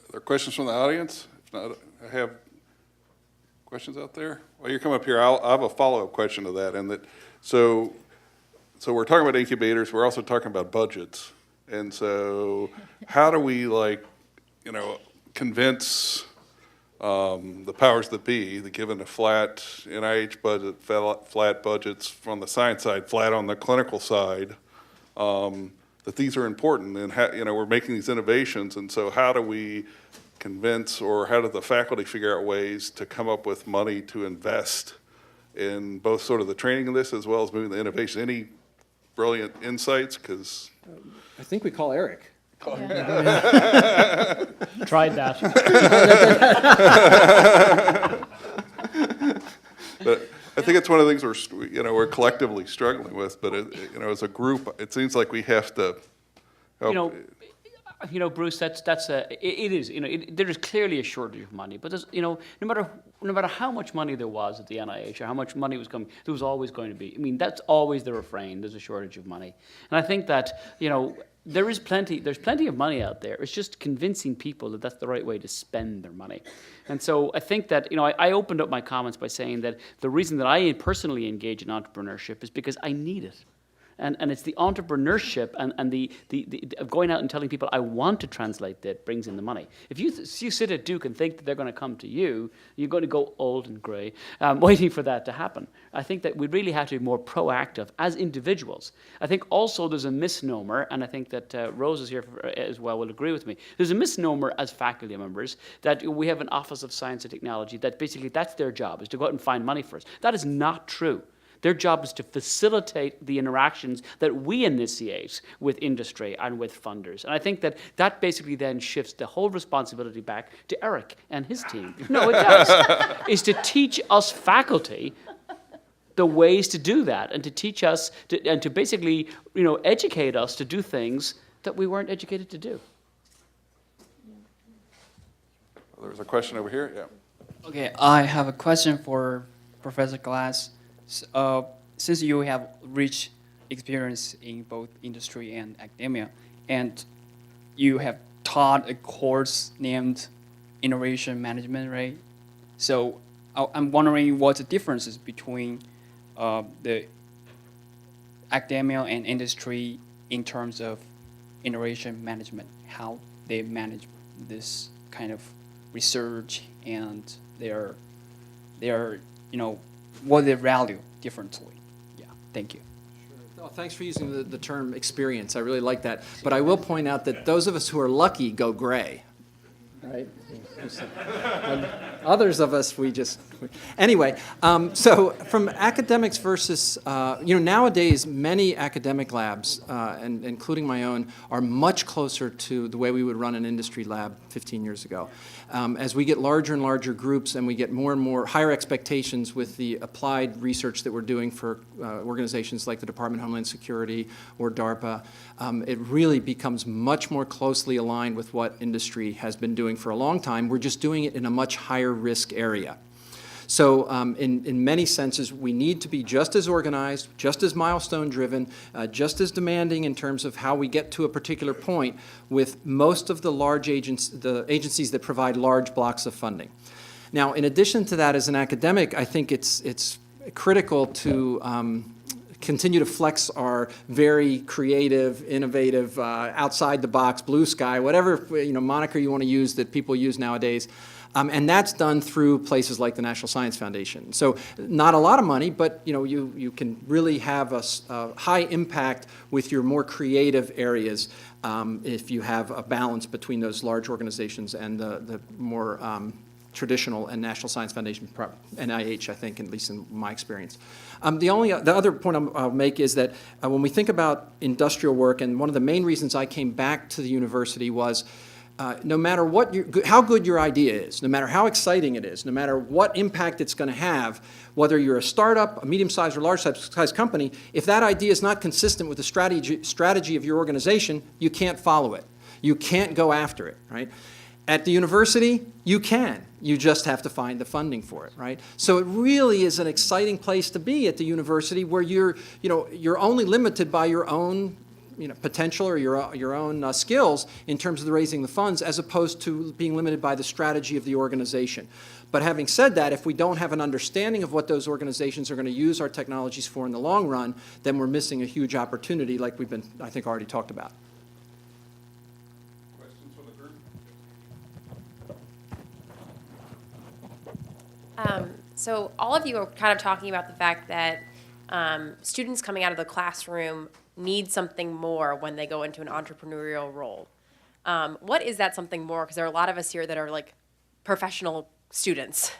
Are there questions from the audience? If not, I have questions out there. While you come up here, I have a follow-up question to that. And that, so we're talking about incubators. We're also talking about budgets. And so, how do we convince the powers that be, that given a flat NIH budget, flat budgets from the science side, flat on the clinical side, that these are important, and we're making these innovations, and so how do we convince, or how do the faculty figure out ways to come up with money to invest in both sort of the training of this as well as moving the innovation? Any brilliant insights? Because I think we call Eric. Tried that. But I think it's one of the things we're collectively struggling with. But as a group, it seems like we have to help. Bruce, it is. There is clearly a shortage of money, but there's, no matter how much money there was at the NIH or how much money was coming, there was always going to be. I mean, that's always the refrain. There's a shortage of money, and I think that there's plenty of money out there. It's just convincing people that that's the right way to spend their money. And so I think that, I opened up my comments by saying that the reason that I personally engage in entrepreneurship is because I need it. And it's the entrepreneurship and the of going out and telling people I want to translate that brings in the money. If you sit at Duke and think that they're going to come to you, you're going to go old and gray, waiting for that to happen. I think that we really have to be more proactive as individuals. I think also there's a misnomer, and I think that Rose is here as well will agree with me. There's a misnomer as faculty members that we have an Office of Science and Technology that basically that's their job, is to go out and find money for us. That is not true. Their job is to facilitate the interactions that we initiate with industry and with funders. And I think that basically then shifts the whole responsibility back to Eric and his team. No, it does. Is to teach us faculty the ways to do that and to teach us and to basically, educate us to do things that we weren't educated to do. Well, there's a question over here. Yeah. Okay, I have a question for Professor Glass. Since you have rich experience in both industry and academia, and you have taught a course named Innovation Management, right? So I'm wondering what the differences between the academia and industry in terms of innovation management, how they manage this kind of research, and their what they value differently. Yeah, thank you. Sure. Oh, thanks for using the term experience. I really like that. But I will point out that those of us who are lucky go gray, right? Others of us, anyway, so from academics versus, nowadays many academic labs, and including my own, are much closer to the way we would run an industry lab 15 years ago. As we get larger and larger groups and we get more and more higher expectations with the applied research that we're doing for organizations like the Department of Homeland Security or DARPA, it really becomes much more closely aligned with what industry has been doing for a long time. We're just doing it in a much higher risk area. So in many senses, we need to be just as organized, just as milestone driven, just as demanding in terms of how we get to a particular point with most of the large the agencies that provide large blocks of funding. Now, in addition to that, as an academic, I think it's critical to continue to flex our very creative, innovative, outside the box, blue sky, whatever moniker you want to use that people use nowadays. And that's done through places like the National Science Foundation. So not a lot of money, but you can really have a high impact with your more creative areas if you have a balance between those large organizations and the more traditional and National Science Foundation, NIH, I think, at least in my experience. The other point I'll make is that when we think about industrial work, and one of the main reasons I came back to the university was no matter how good your idea is, no matter how exciting it is, no matter what impact it's going to have, whether you're a startup, a medium-sized or large-sized company, if that idea is not consistent with the strategy of your organization, you can't follow it. You can't go after it, right? At the university, you can. You just have to find the funding for it, right? So it really is an exciting place to be at the university, where you're only limited by your own potential or your own skills in terms of raising the funds, as opposed to being limited by the strategy of the organization. But having said that, if we don't have an understanding of what those organizations are going to use our technologies for in the long run, then we're missing a huge opportunity, like we've been, I think, already talked about. Questions from the group? So all of you are kind of talking about the fact that students coming out of the classroom need something more when they go into an entrepreneurial role. What is that something more? Because there are a lot of us here that are like professional students.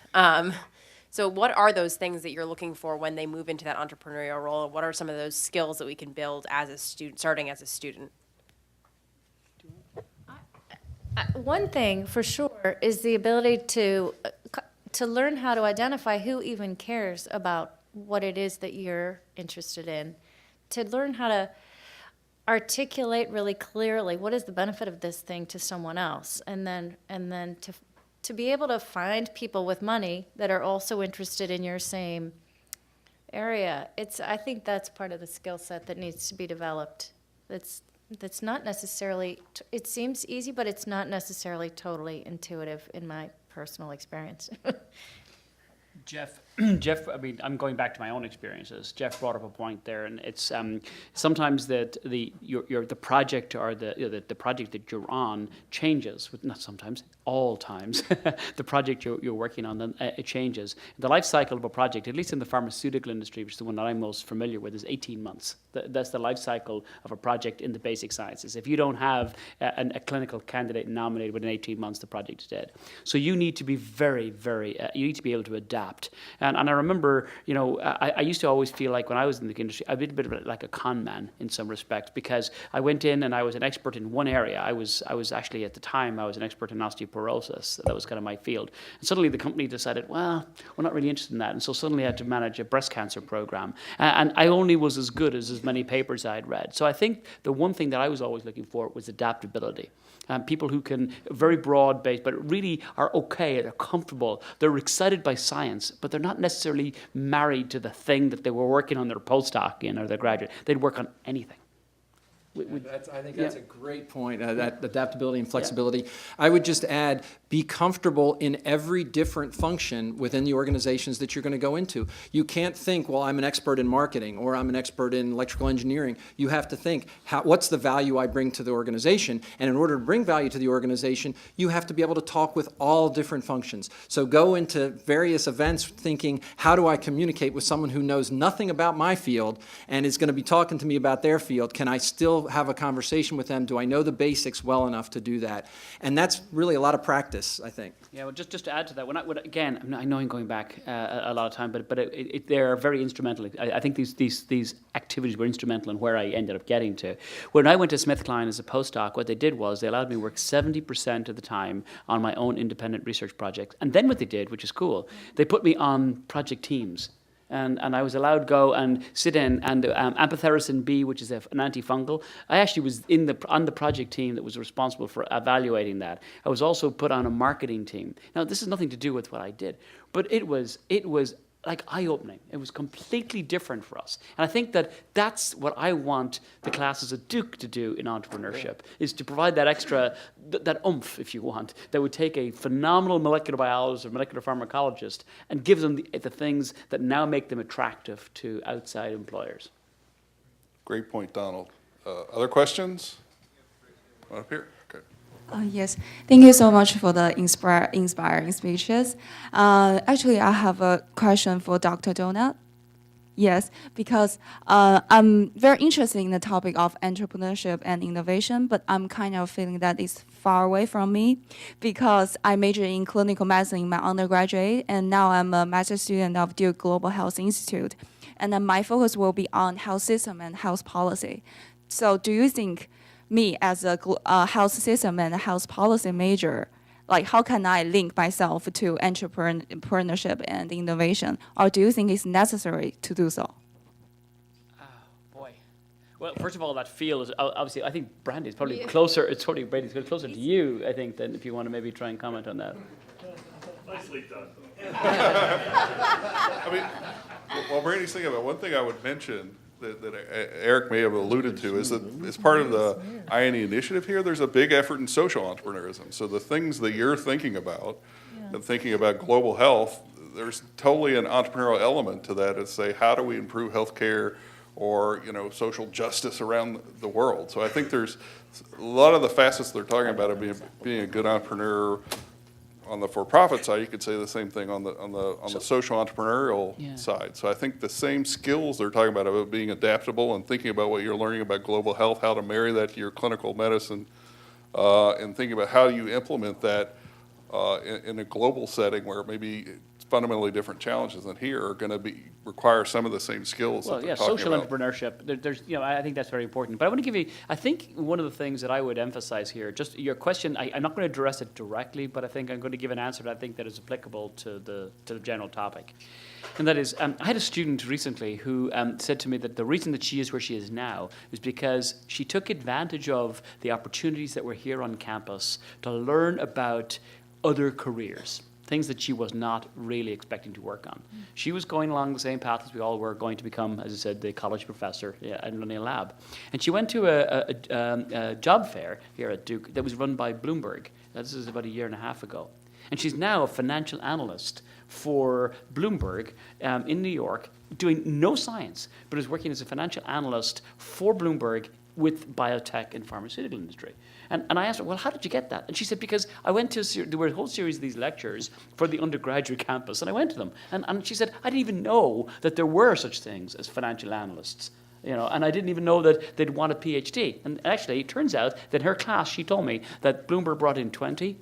So what are those things that you're looking for when they move into that entrepreneurial role? What are some of those skills that we can build as a student, starting as a student? One thing for sure is the ability to learn how to identify who even cares about what it is that you're interested in, to learn how to articulate really clearly what is the benefit of this thing to someone else, and then to be able to find people with money that are also interested in your same area. I think that's part of the skill set that needs to be developed. That's not necessarily, it seems easy, but it's not necessarily totally intuitive in my personal experience. Jeff, I mean, I'm going back to my own experiences. Jeff brought up a point there, and it's sometimes that the project or the project that you're on changes. Not sometimes, all times. The project you're working on, then it changes. The life cycle of a project, at least in the pharmaceutical industry, which is the one that I'm most familiar with, is 18 months. That's the life cycle of a project in the basic sciences. If you don't have a clinical candidate nominated within 18 months, the project is dead. So you need to be very, very, you need to be able to adapt. And I remember, I used to always feel like when I was in the industry, I'd been a bit of like a con man in some respects, because I went in and I was an expert in one area. I was actually, at the time, I was an expert in osteoporosis. That was kind of my field. And suddenly the company decided, well, we're not really interested in that. And so suddenly I had to manage a breast cancer program. And I only was as good as many papers I had read. So I think the one thing that I was always looking for was adaptability. People who can, very broad-based, but really are okay, they're comfortable, they're excited by science, but they're not necessarily married to the thing that they were working on their postdoc in or their graduate. They'd work on anything. I think that's a great point, that adaptability and flexibility. Yeah. I would just add, be comfortable in every different function within the organizations that you're going to go into. You can't think, well, I'm an expert in marketing or I'm an expert in electrical engineering. You have to think, what's the value I bring to the organization? And in order to bring value to the organization, you have to be able to talk with all different functions. So go into various events thinking, how do I communicate with someone who knows nothing about my field and is going to be talking to me about their field? Can I still have a conversation with them? Do I know the basics well enough to do that? And that's really a lot of practice, I think. Yeah, well, just to add to that, again, I know I'm going back a lot of time, but they're very instrumental. I think these activities were instrumental in where I ended up getting to. When I went to SmithKline as a postdoc, what they did was they allowed me to work 70% of the time on my own independent research projects. And then what they did, which is cool, they put me on project teams. And I was allowed to go and sit in, and amphotericin B, which is an antifungal, I actually was on the project team that was responsible for evaluating that. I was also put on a marketing team. Now, this has nothing to do with what I did, but it was like eye-opening. It was completely different for us. And I think that's what I want the classes at Duke to do in entrepreneurship, is to provide that extra, that oomph, if you want, that would take a phenomenal molecular biologist or molecular pharmacologist and give them the things that now make them attractive to outside employers. Great point, Donald. Other questions? Up here. Okay. Yes, thank you so much for the inspiring speeches. Actually, I have a question for Dr. Donut. Yes, because I'm very interested in the topic of entrepreneurship and innovation, but I'm kind of feeling that it's far away from me because I majored in clinical medicine in my undergraduate, and now I'm a master's student of Duke Global Health Institute. And then my focus will be on health system and health policy. So do you think me as a health system and health policy major, like how can I link myself to entrepreneurship and innovation? Or do you think it's necessary to do so? Boy. Well, first of all, that field is obviously, I think Brandy's probably closer, it's probably Brandy's closer to you, I think, than if you want to maybe try and comment on that. Nicely done. I mean, while Brandy's thinking about it, one thing I would mention that Eric may have alluded to is that as part of the INE initiative here, there's a big effort in social entrepreneurism. So the things that you're thinking about and thinking about global health, there's totally an entrepreneurial element to that, to say how do we improve healthcare or social justice around the world. So I think there's a lot of the facets they're talking about of being a good entrepreneur. On the for-profit side, you could say the same thing on the social entrepreneurial side. So I think the same skills they're talking about being adaptable and thinking about what you're learning about global health, how to marry that to your clinical medicine, and thinking about how you implement that in a global setting where maybe fundamentally different challenges than here are going to require some of the same skills that they're talking social about. entrepreneurship. There's, I think that's very important. But I want to give you, I think one of the things that I would emphasize here, just your question, I'm not going to address it directly, but I think I'm going to give an answer that I think that is applicable to the general topic. And that is, I had a student recently who said to me that the reason that she is where she is now is because she took advantage of the opportunities that were here on campus to learn about other careers, things that she was not really expecting to work on. She was going along the same path as we all were, going to become, as I said, the college professor and running a lab. And she went to a job fair here at Duke that was run by Bloomberg. This is about a year and a half ago. And she's now a financial analyst for Bloomberg in New York, doing no science, but is working as a financial analyst for Bloomberg with biotech and pharmaceutical industry. And I asked her, well, how did you get that? And she said, because I went to, there were a whole series of these lectures for the undergraduate campus, and I went to them. And she said, I didn't even know that there were such things as financial analysts, and I didn't even know that they'd want a PhD. And actually, it turns out that in her class, she told me that Bloomberg brought in 20,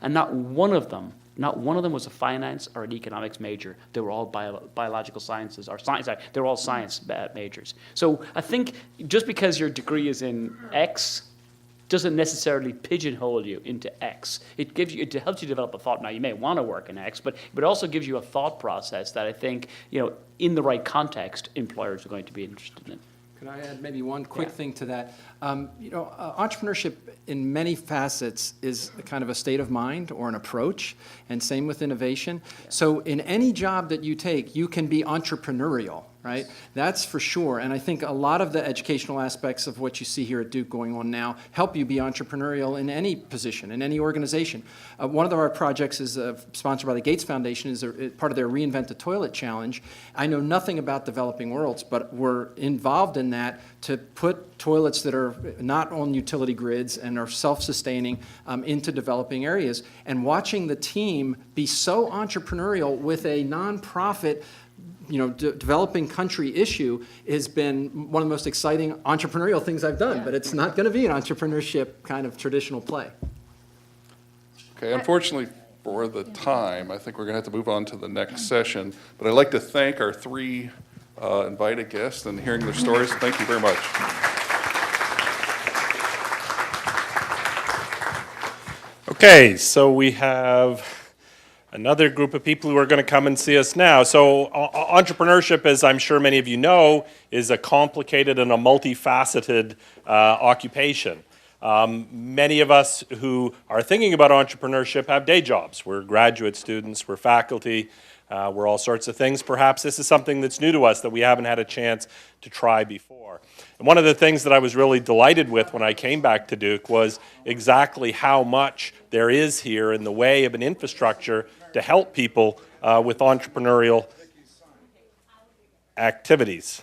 and not one of them was a finance or an economics major. They were all biological sciences, or science. They were all science majors. So I think just because your degree is in X doesn't necessarily pigeonhole you into X. It helps you develop a thought. Now, you may want to work in X, but it also gives you a thought process that I think, in the right context, employers are going to be interested in. Could I add maybe one quick thing to that? Entrepreneurship in many facets is a kind of a state of mind or an approach, and same with innovation. So in any job that you take, you can be entrepreneurial, right? That's for sure. And I think a lot of the educational aspects of what you see here at Duke going on now help you be entrepreneurial in any position, in any organization. One of our projects is sponsored by the Gates Foundation, is part of their Reinvent the Toilet Challenge. I know nothing about developing worlds, but we're involved in that to put toilets that are not on utility grids and are self-sustaining into developing areas. And watching the team be so entrepreneurial with a nonprofit developing country issue has been one of the most exciting entrepreneurial things I've done, but it's not going to be an entrepreneurship kind of traditional play. Okay, unfortunately for the time, I think we're going to have to move on to the next session. But I'd like to thank our three invited guests and hearing their stories. Thank you very much. Okay, so we have another group of people who are going to come and see us now. So entrepreneurship, as I'm sure many of you know, is a complicated and a multifaceted occupation. Many of us who are thinking about entrepreneurship have day jobs. We're graduate students, we're faculty, we're all sorts of things. Perhaps this is something that's new to us that we haven't had a chance to try before. And one of the things that I was really delighted with when I came back to Duke was exactly how much there is here in the way of an infrastructure to help people with entrepreneurial activities.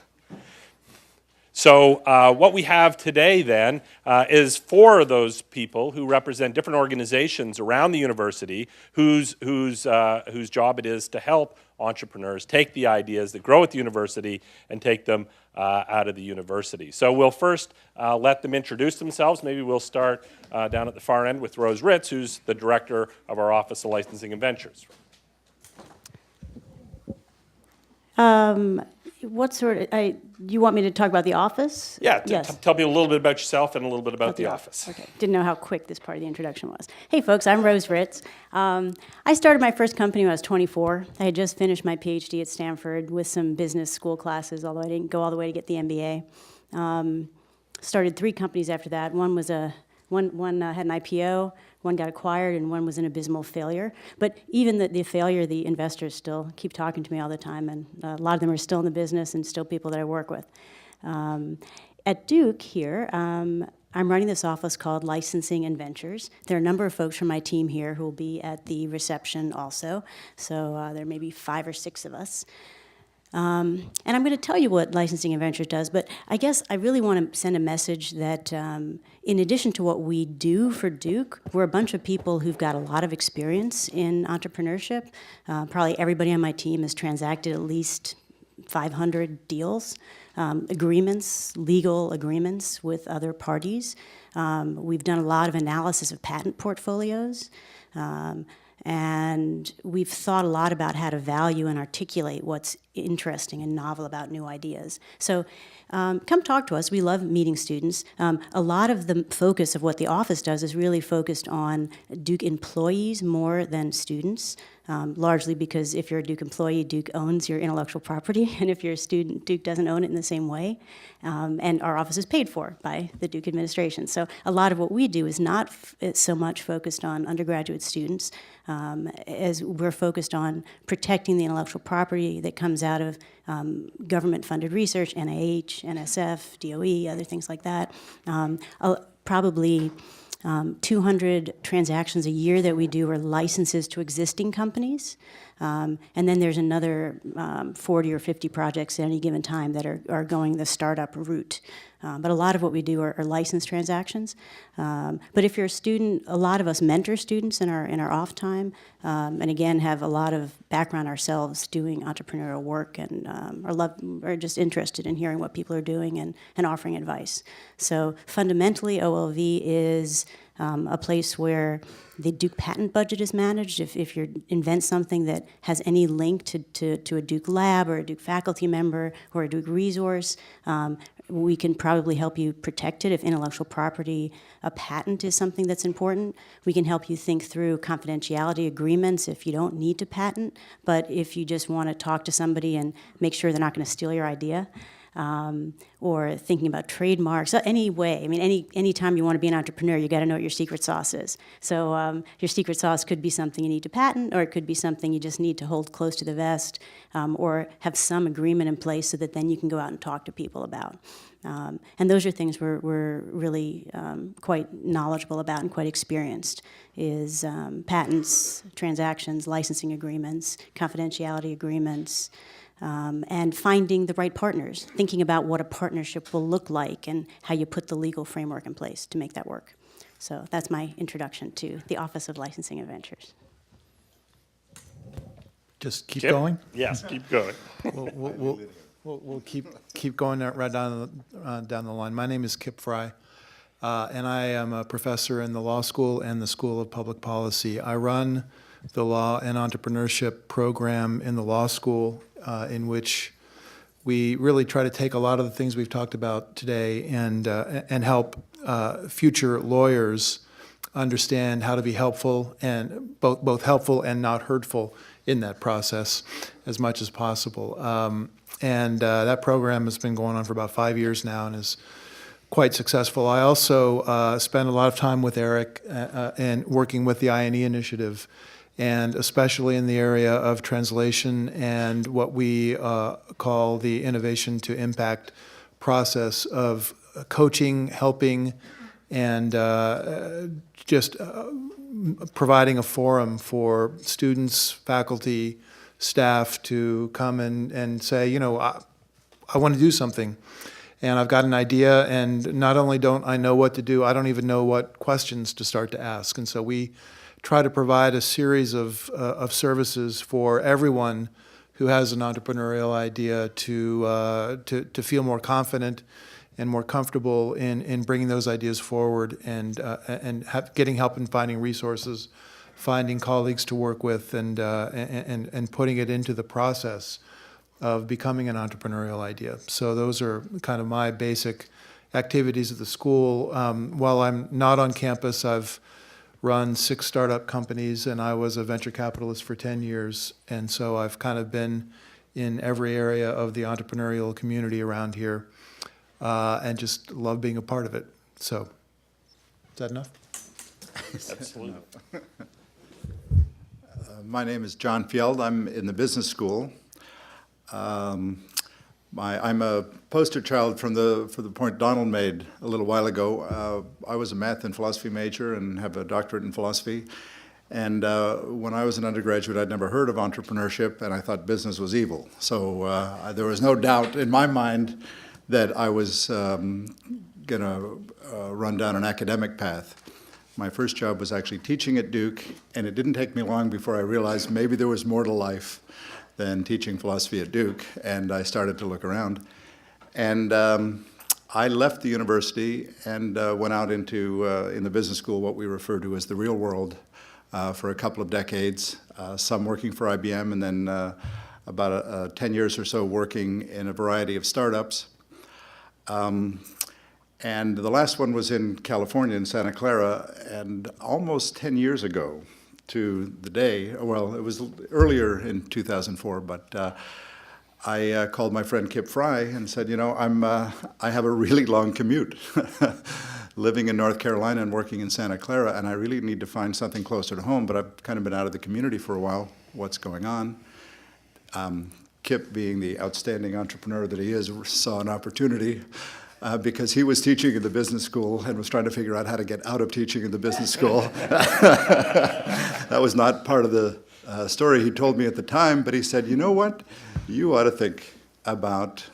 So what we have today then is 4 of those people who represent different organizations around the university whose job it is to help entrepreneurs take the ideas that grow at the university and take them out of the university. So we'll first let them introduce themselves. Maybe we'll start down at the far end with Rose Ritz, who's the director of our Office of Licensing and Ventures. What sort of, you want me to talk about the office? Yeah, Yes. tell me a little bit about yourself and a little bit about the office. Okay, didn't know how quick this part of the introduction was. Hey folks, I'm Rose Ritz. I started my first company when I was 24. I had just finished my PhD at Stanford with some business school classes, although I didn't go all the way to get the MBA. Started 3 companies after that. One was one had an IPO, one got acquired, and one was an abysmal failure. But even the failure, the investors still keep talking to me all the time, and a lot of them are still in the business and still people that I work with. At Duke here, I'm running this office called Licensing and Ventures. There are a number of folks from my team here who will be at the reception also, so there may be 5 or 6 of us. And I'm going to tell you what Licensing and Ventures does, but I guess I really want to send a message that in addition to what we do for Duke, we're a bunch of people who've got a lot of experience in entrepreneurship. Probably everybody on my team has transacted at least 500 deals, agreements, legal agreements with other parties. We've done a lot of analysis of patent portfolios. And we've thought a lot about how to value and articulate what's interesting and novel about new ideas. So come talk to us. We love meeting students. A lot of the focus of what the office does is really focused on Duke employees more than students, largely because if you're a Duke employee, Duke owns your intellectual property, and if you're a student, Duke doesn't own it in the same way. And our office is paid for by the Duke administration. So a lot of what we do is not so much focused on undergraduate students as we're focused on protecting the intellectual property that comes out of government-funded research, NIH, NSF, DOE, other things like that. Probably 200 transactions a year that we do are licenses to existing companies. And then there's another 40 or 50 projects at any given time that are going the startup route. But a lot of what we do are license transactions. But if you're a student, a lot of us mentor students in our off time, and again have a lot of background ourselves doing entrepreneurial work, and are just interested in hearing what people are doing and offering advice. So fundamentally, OLV is a place where the Duke patent budget is managed. If you invent something that has any link to a Duke lab or a Duke faculty member or a Duke resource, we can probably help you protect it. If intellectual property, a patent is something that's important, we can help you think through confidentiality agreements if you don't need to patent, but if you just want to talk to somebody and make sure they're not going to steal your idea. Or thinking about trademarks. So anyway, I mean, any time you want to be an entrepreneur, you got to know what your secret sauce is. So your secret sauce could be something you need to patent, or it could be something you just need to hold close to the vest, or have some agreement in place so that then you can go out and talk to people about. And those are things we're really quite knowledgeable about and quite experienced, is patents, transactions, licensing agreements, confidentiality agreements, and finding the right partners, thinking about what a partnership will look like and how you put the legal framework in place to make that work. So that's my introduction to the Office of Licensing and Ventures. Just keep Kip? going? Yes, keep going. We'll keep going right down the line. My name is Kip Fry, and I am a professor in the law school and the School of Public Policy. I run the Law and Entrepreneurship program in the law school, in which we really try to take a lot of the things we've talked about today and help future lawyers understand how to be helpful, and both helpful and not hurtful in that process as much as possible. And that program has been going on for about 5 years now and is quite successful. I also spend a lot of time with Eric and working with the I&E initiative, and especially in the area of translation and what we call the innovation to impact process of coaching, helping, and just providing a forum for students, faculty, staff to come and say, you know, I want to do something. and I've got an idea, and not only don't I know what to do, I don't even know what questions to start to ask. And so we try to provide a series of services for everyone who has an entrepreneurial idea to feel more confident and more comfortable in bringing those ideas forward and getting help in finding resources, finding colleagues to work with, and putting it into the process of becoming an entrepreneurial idea. So those are kind of my basic activities at the school. While I'm not on campus, I've run 6 startup companies, and I was a venture capitalist for 10 years. And so I've kind of been in every area of the entrepreneurial community around here, and just love being a part of it. So, is that enough? Absolutely. My name is John Fjeld. I'm in the business school. I'm a poster child for the point Donald made a little while ago. I was a math and philosophy major and have a doctorate in philosophy. And when I was an undergraduate, I'd never heard of entrepreneurship, and I thought business was evil. So there was no doubt in my mind that I was going to run down an academic path. My first job was actually teaching at Duke, and it didn't take me long before I realized maybe there was more to life than teaching philosophy at Duke, and I started to look around. And I left the university and went out into, in the business school, what we refer to as the real world for a couple of decades, some working for IBM, and then about 10 years or so working in a variety of startups. And the last one was in California, in Santa Clara, and almost 10 years ago to the day, well, it was earlier in 2004, but I called my friend Kip Fry and said, you know, I have a really long commute living in North Carolina and working in Santa Clara, and I really need to find something closer to home, but I've kind of been out of the community for a while. What's going on? Kip, being the outstanding entrepreneur that he is, saw an opportunity because he was teaching in the business school and was trying to figure out how to get out of teaching in the business school. That was not part of the story he told me at the time, but he said, you know what? You ought to think about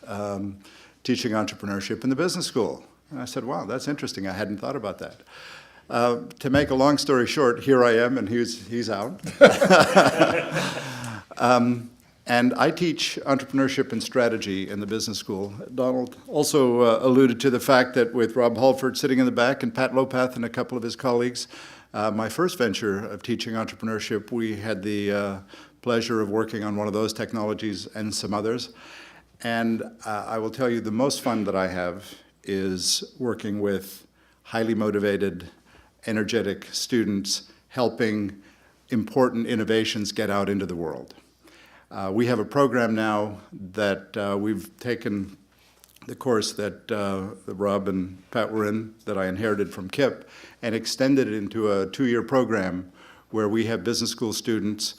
teaching entrepreneurship in the business school. And I said, wow, that's interesting. I hadn't thought about that. To make a long story short, here I am, and he's out. And I teach entrepreneurship and strategy in the business school. Donald also alluded to the fact that with Rob Halford sitting in the back and Pat Lopath and a couple of his colleagues, my first venture of teaching entrepreneurship, we had the pleasure of working on one of those technologies and some others. And I will tell you, the most fun that I have is working with highly motivated, energetic students helping important innovations get out into the world. We have a program now that we've taken the course that Rob and Pat were in, that I inherited from Kip, and extended it into a 2-year program where we have business school students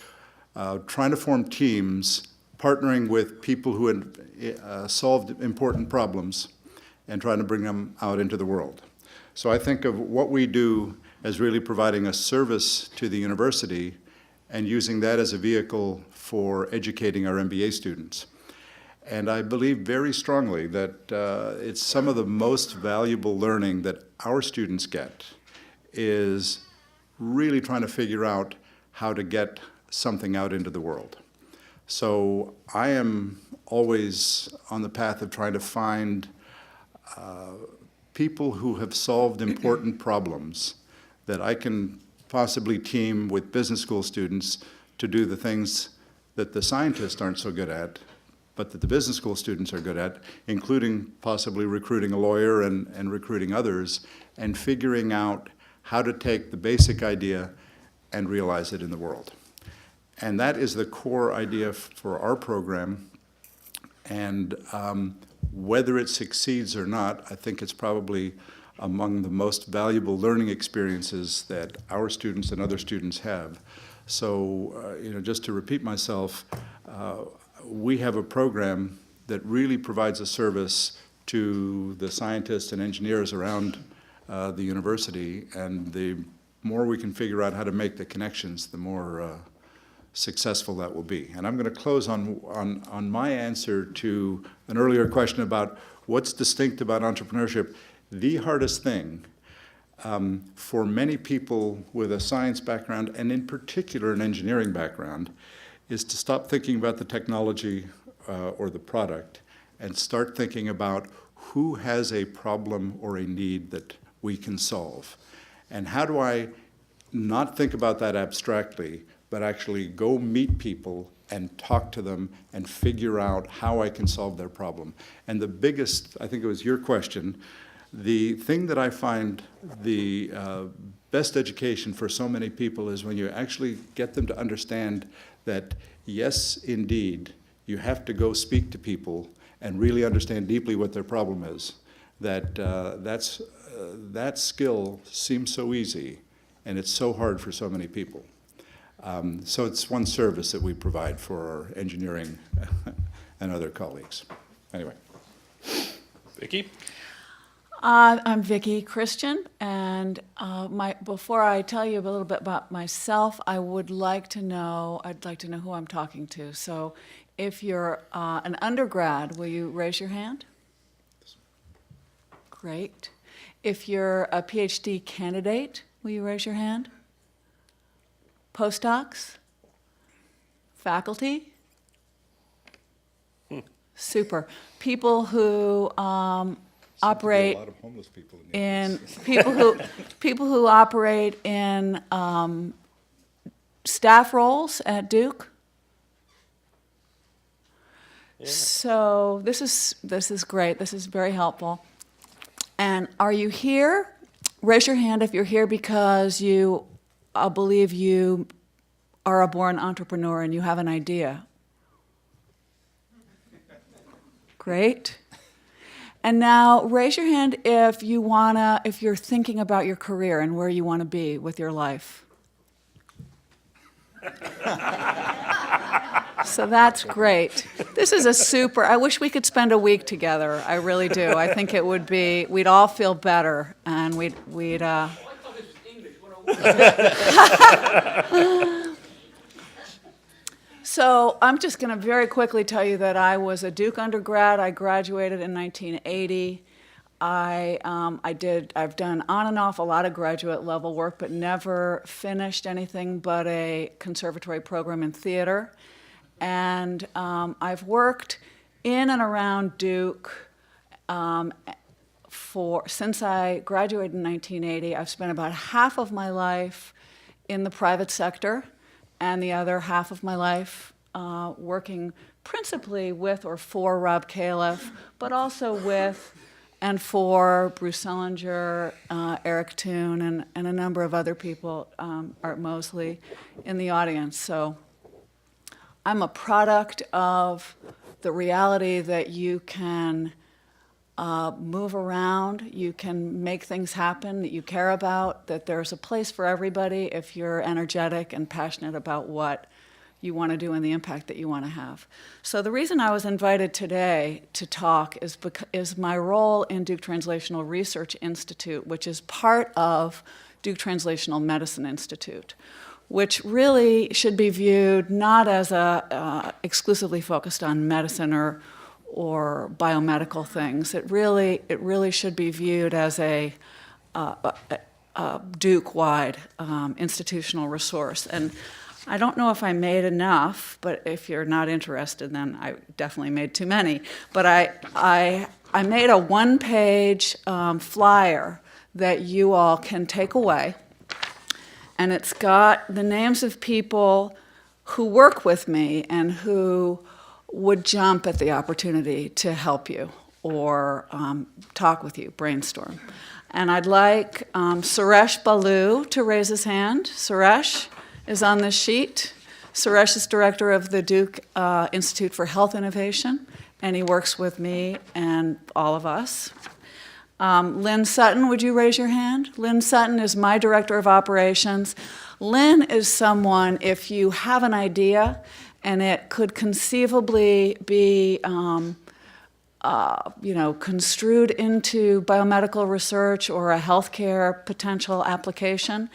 trying to form teams, partnering with people who had solved important problems and trying to bring them out into the world. So I think of what we do as really providing a service to the university and using that as a vehicle for educating our MBA students. And I believe very strongly that it's some of the most valuable learning that our students get is really trying to figure out how to get something out into the world. So I am always on the path of trying to find people who have solved important problems that I can possibly team with business school students to do the things that the scientists aren't so good at, but that the business school students are good at, including possibly recruiting a lawyer and recruiting others, and figuring out how to take the basic idea and realize it in the world. And that is the core idea for our program. And whether it succeeds or not, I think it's probably among the most valuable learning experiences that our students and other students have. So, just to repeat myself, we have a program that really provides a service to the scientists and engineers around the university, and the more we can figure out how to make the connections, the more successful that will be. And I'm going to close on my answer to an earlier question about what's distinct about entrepreneurship? The hardest thing for many people with a science background, and in particular an engineering background, is to stop thinking about the technology or the product and start thinking about who has a problem or a need that we can solve. And how do I not think about that abstractly, but actually go meet people and talk to them and figure out how I can solve their problem. And the biggest, I think it was your question, the thing that I find the best education for so many people is when you actually get them to understand that, yes, indeed, you have to go speak to people and really understand deeply what their problem is. That skill seems so easy, and it's so hard for so many people. So it's one service that we provide for our engineering and other colleagues. Anyway. Vicki? I'm Vicki Christian, and before I tell you a little bit about myself, I'd like to know who I'm talking to. So if you're an undergrad, will you raise your hand? Great. If you're a PhD candidate, will you raise your hand? Postdocs? Faculty? Super. People who operate a lot of homeless people in people who operate in staff roles at Duke. Yeah. So this is great. This is very helpful. And are you here? Raise your hand if you're here because you believe you are a born entrepreneur and you have an idea. Great. And now raise your hand if you're thinking about your career and where you want to be with your life. So that's great. This is I wish we could spend a week together. I really do. I think we'd all feel better and we'd So I'm just going to very quickly tell you that I was a Duke undergrad. I graduated in 1980. I've done on and off a lot of graduate level work, but never finished anything but a conservatory program in theater. And I've worked in and around Duke since I graduated in 1980. I've spent about half of my life in the private sector, and the other half of my life working principally with or for Rob Califf, but also with and for Bruce Sellinger, Eric Toon, and a number of other people, Art Mosley, in the audience. So I'm a product of the reality that you can move around, you can make things happen that you care about, that there's a place for everybody if you're energetic and passionate about what you want to do and the impact that you want to have. So the reason I was invited today to talk is my role in Duke Translational Research Institute, which is part of Duke Translational Medicine Institute, which really should be viewed not as exclusively focused on medicine or biomedical things. It really should be viewed as a Duke-wide institutional resource. And I don't know if I made enough, but if you're not interested, then I definitely made too many. But I made a one-page flyer that you all can take away, and it's got the names of people who work with me and who would jump at the opportunity to help you or talk with you, brainstorm. And I'd like Suresh Balu to raise his hand. Suresh is on this sheet. Suresh is director of the Duke Institute for Health Innovation, and he works with me and all of us. Lynn Sutton, would you raise your hand? Lynn Sutton is my director of operations. Lynn is someone, if you have an idea, and it could conceivably be construed into biomedical research or a healthcare potential application,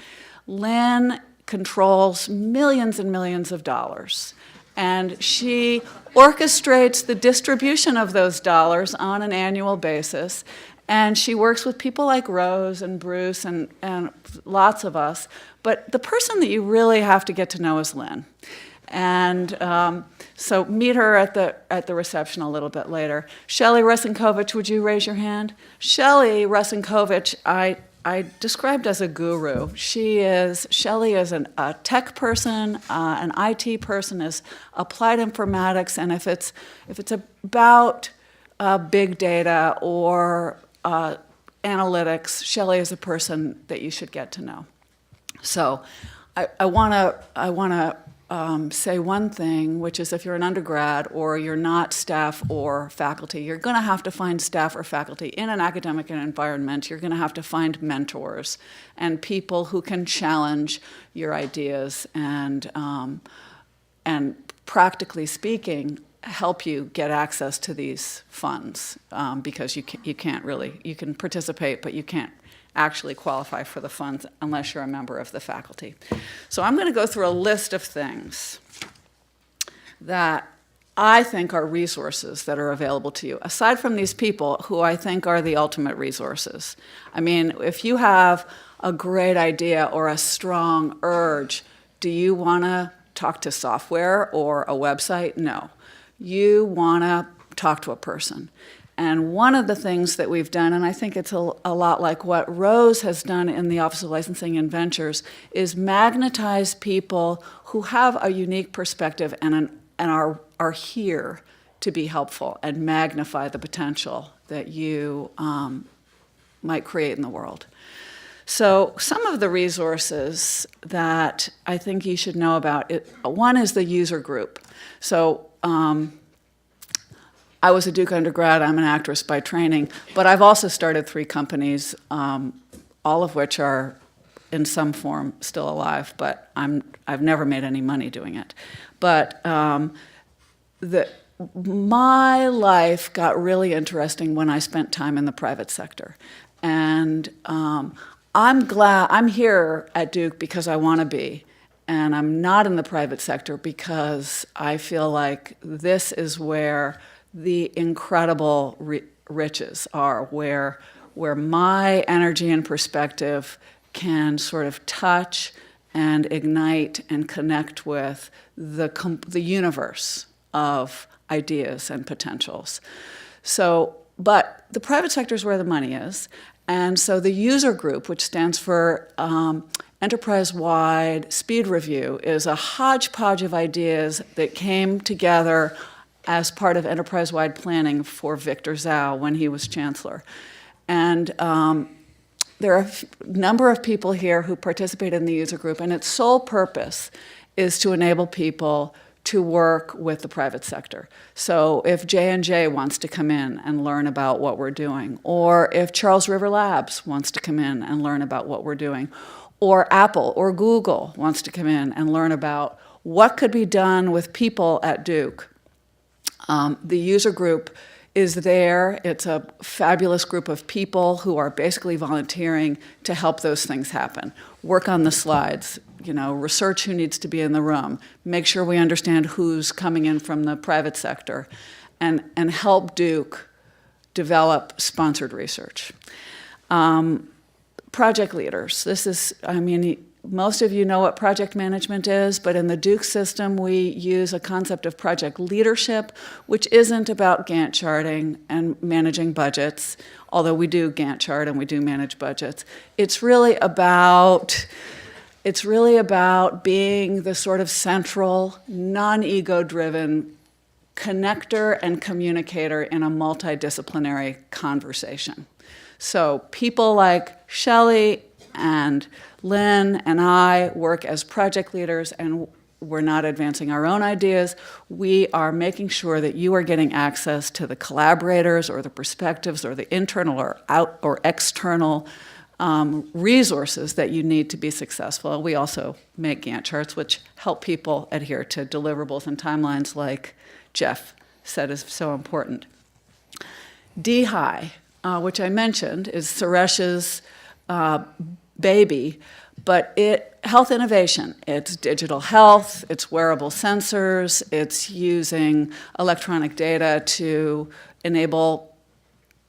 Lynn controls millions and millions of dollars. And she orchestrates the distribution of those dollars on an annual basis. And she works with people like Rose and Bruce and lots of us. But the person that you really have to get to know is Lynn. And so meet her at the reception a little bit later. Shelley Rusinkovich, would you raise your hand? Shelley Rusinkovich, I described as a guru. Shelley is a tech person, an IT person, is applied informatics, and if it's about big data or analytics, Shelley is a person that you should get to know. So I want to say one thing, which is if you're an undergrad or you're not staff or faculty, you're going to have to find staff or faculty in an academic environment. You're going to have to find mentors and people who can challenge your ideas and practically speaking, help you get access to these funds because you can participate, but you can't actually qualify for the funds unless you're a member of the faculty. So I'm going to go through a list of things that I think are resources that are available to you, aside from these people who I think are the ultimate resources. I mean, if you have a great idea or a strong urge, do you want to talk to software or a website? No. You want to talk to a person. And one of the things that we've done, and I think it's a lot like what Rose has done in the Office of Licensing and Ventures, is magnetize people who have a unique perspective and are here to be helpful and magnify the potential that you might create in the world. So some of the resources that I think you should know about, one is the user group. So I was a Duke undergrad, I'm an actress by training, but I've also started 3 companies, all of which are in some form still alive, but I've never made any money doing it. But my life got really interesting when I spent time in the private sector. And I'm here at Duke because I want to be, and I'm not in the private sector because I feel like this is where the incredible riches are, where my energy and perspective can sort of touch and ignite and connect with the universe of ideas and potentials. So, but the private sector is where the money is, and so the user group, which stands for Enterprise-Wide Speed Review, is a hodgepodge of ideas that came together as part of enterprise-wide planning for Victor Zhao when he was chancellor. And there are a number of people here who participate in the user group, and its sole purpose is to enable people to work with the private sector. So if J&J wants to come in and learn about what we're doing, or if Charles River Labs wants to come in and learn about what we're doing, or Apple or Google wants to come in and learn about what could be done with people at Duke, the user group is there. It's a fabulous group of people who are basically volunteering to help those things happen. Work on the slides, research who needs to be in the room, make sure we understand who's coming in from the private sector, and help Duke develop sponsored research. Project leaders. Most of you know what project management is, but in the Duke system, we use a concept of project leadership, which isn't about Gantt charting and managing budgets, although we do Gantt chart and we do manage budgets. It's really about being the sort of central, non-ego-driven connector and communicator in a multidisciplinary conversation. So people like Shelley and Lynn and I work as project leaders, and we're not advancing our own ideas. We are making sure that you are getting access to the collaborators or the perspectives or the internal or external resources that you need to be successful. We also make Gantt charts, which help people adhere to deliverables and timelines, like Jeff said is so important. DHI, which I mentioned, is Suresh's baby, But health innovation, it's digital health, it's wearable sensors, it's using electronic data to enable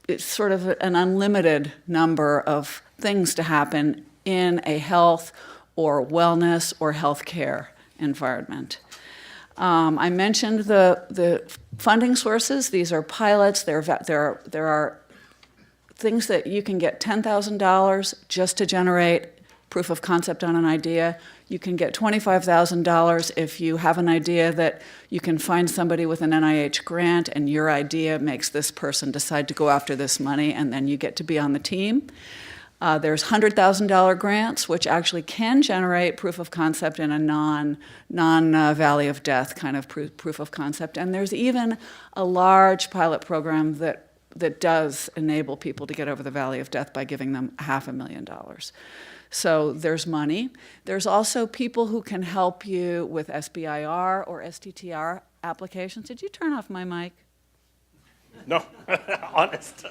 it's sort of an unlimited number of things to happen in a health or wellness or healthcare environment. I mentioned the funding sources. These are pilots. There are things that you can get $10,000 just to generate proof of concept on an idea. You can get $25,000 if you have an idea that you can find somebody with an NIH grant and your idea makes this person decide to go after this money, and then you get to be on the team. There's $100,000 grants, which actually can generate proof of concept in a non-valley of death kind of proof of concept. And there's even a large pilot program that does enable people to get over the valley of death by giving them $500,000. So there's money. There's also people who can help you with SBIR or STTR applications. Did you turn off my mic? No, honest.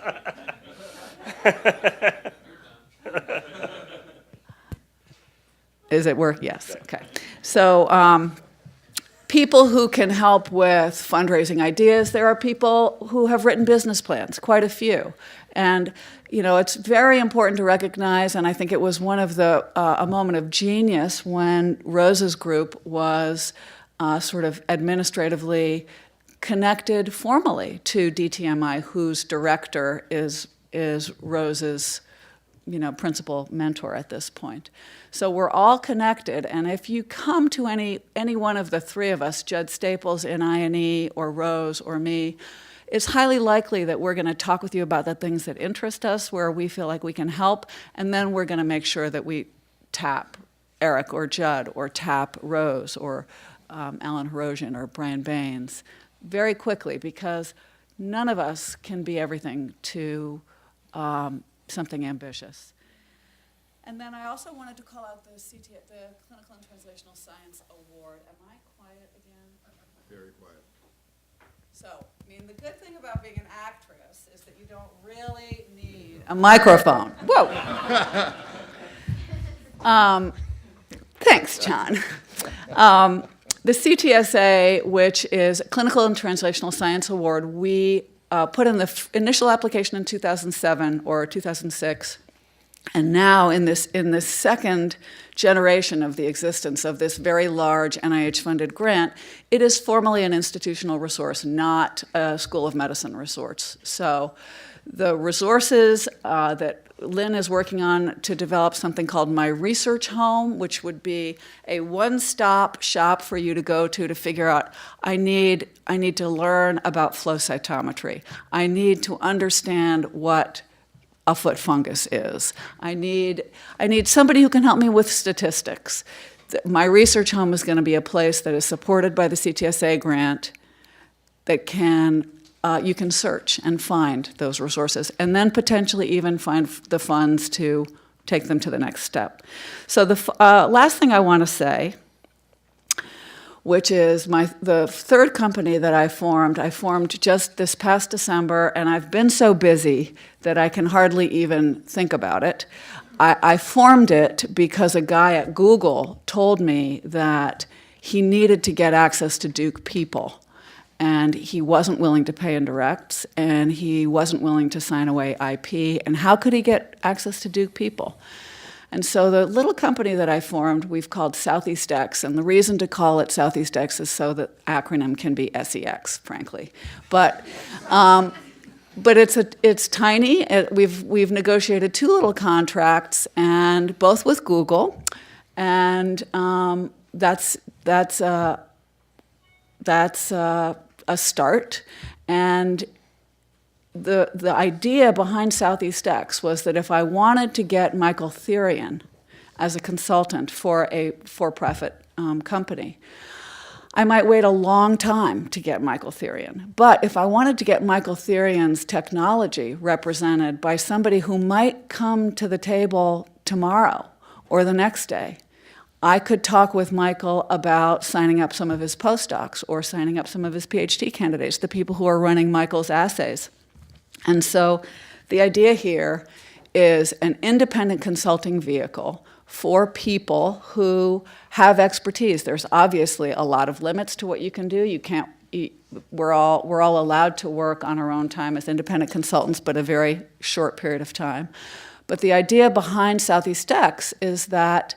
Is it work? Yes, okay. So people who can help with fundraising ideas. There are people who have written business plans, quite a few. And, it's very important to recognize, and I think it was one of a moment of genius when Rose's group was sort of administratively connected formally to DTMI, whose director is Rose's principal mentor at this point. So we're all connected, and if you come to any one of the three of us, Judd Staples in I&E, or Rose, or me, it's highly likely that we're going to talk with you about the things that interest us, where we feel like we can help, and then we're going to make sure that we tap Eric or Judd, or tap Rose, or Alan Hirosian, or Brian Baines very quickly, because none of us can be everything to something ambitious. And then I also wanted to call out the Clinical and Translational Science Award. Am I quiet again? Very quiet. So, the good thing about being an actress is that you don't really need a microphone. Whoa. Thanks, John. The CTSA, which is Clinical and Translational Science Award, we put in the initial application in 2007 or 2006, and now in this second generation of the existence of this very large NIH-funded grant, it is formally an institutional resource, not a School of Medicine resource. So the resources that Lynn is working on to develop something called My Research Home, which would be a one-stop shop for you to go to figure out, I need to learn about flow cytometry. I need to understand what a foot fungus is. I need somebody who can help me with statistics. My Research Home is going to be a place that is supported by the CTSA grant that you can search and find those resources, and then potentially even find the funds to take them to the next step. So the last thing I want to say, which is the third company that I formed just this past December, and I've been so busy that I can hardly even think about it. I formed it because a guy at Google told me that he needed to get access to Duke people, and he wasn't willing to pay in directs, and he wasn't willing to sign away IP, and how could he get access to Duke people? And so the little company that I formed, we've called Southeast X, and the reason to call it Southeast X is so the acronym can be SEX, frankly. But it's tiny. We've negotiated 2 little contracts, and both with Google, and that's a start. And the idea behind Southeast X was that if I wanted to get Michael Therian as a consultant for a for-profit company, I might wait a long time to get Michael Therian. But if I wanted to get Michael Therian's technology represented by somebody who might come to the table tomorrow or the next day, I could talk with Michael about signing up some of his postdocs or signing up some of his PhD candidates, the people who are running Michael's assays. And so the idea here is an independent consulting vehicle for people who have expertise. There's obviously a lot of limits to what you can do. You can't. We're all allowed to work on our own time as independent consultants, but a very short period of time. But the idea behind Southeast X is that,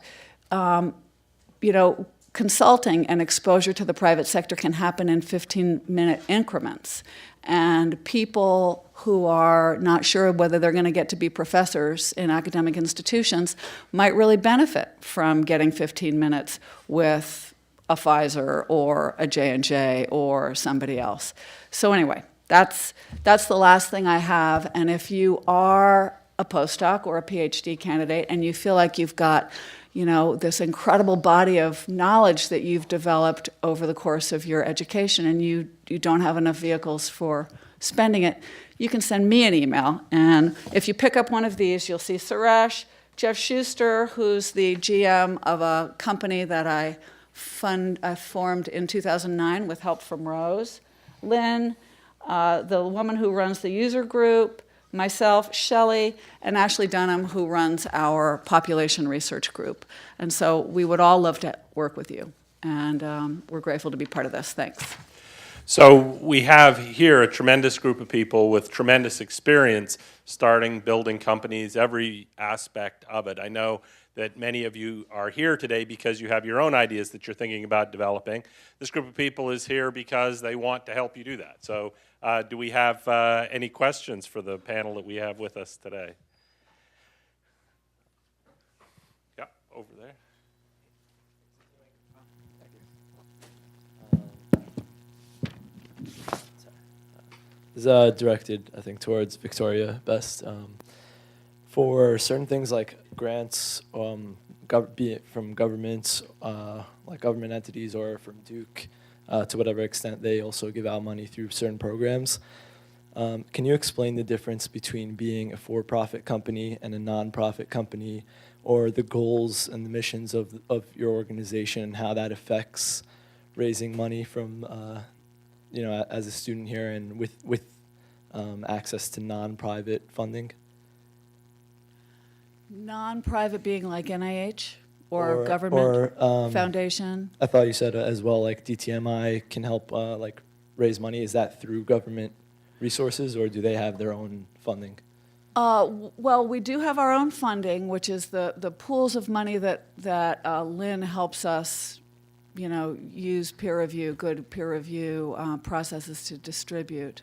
consulting and exposure to the private sector can happen in 15-minute increments. And people who are not sure whether they're going to get to be professors in academic institutions might really benefit from getting 15 minutes with a Pfizer or a J&J or somebody else. So anyway, that's the last thing I have. And if you are a postdoc or a PhD candidate and you feel like you've got this incredible body of knowledge that you've developed over the course of your education and you don't have enough vehicles for spending it, you can send me an email. And if you pick up one of these, you'll see Suresh, Jeff Schuster, who's the GM of a company that I formed in 2009 with help from Rose, Lynn, the woman who runs the user group, myself, Shelley, and Ashley Dunham, who runs our population research group. And so we would all love to work with you. And we're grateful to be part of this. Thanks. So we have here a tremendous group of people with tremendous experience starting, building companies, every aspect of it. I know that many of you are here today because you have your own ideas that you're thinking about developing. This group of people is here because they want to help you do that. So do we have any questions for the panel that we have with us today? Yeah, over there. This is directed, I think, towards Victoria Best. For certain things like grants, be it from governments, like government entities, or from Duke, to whatever extent they also give out money through certain programs. Can you explain the difference between being a for-profit company and a non-profit company, or the goals and the missions of your organization, and how that affects raising money from, as a student here and with access to non-private funding? Non-private being like NIH or government foundation? I thought you said as well, like DTMI can help like raise money. Is that through government resources, or do they have their own funding? Well, we do have our own funding, which is the pools of money that Lynn helps us, use good peer review processes to distribute.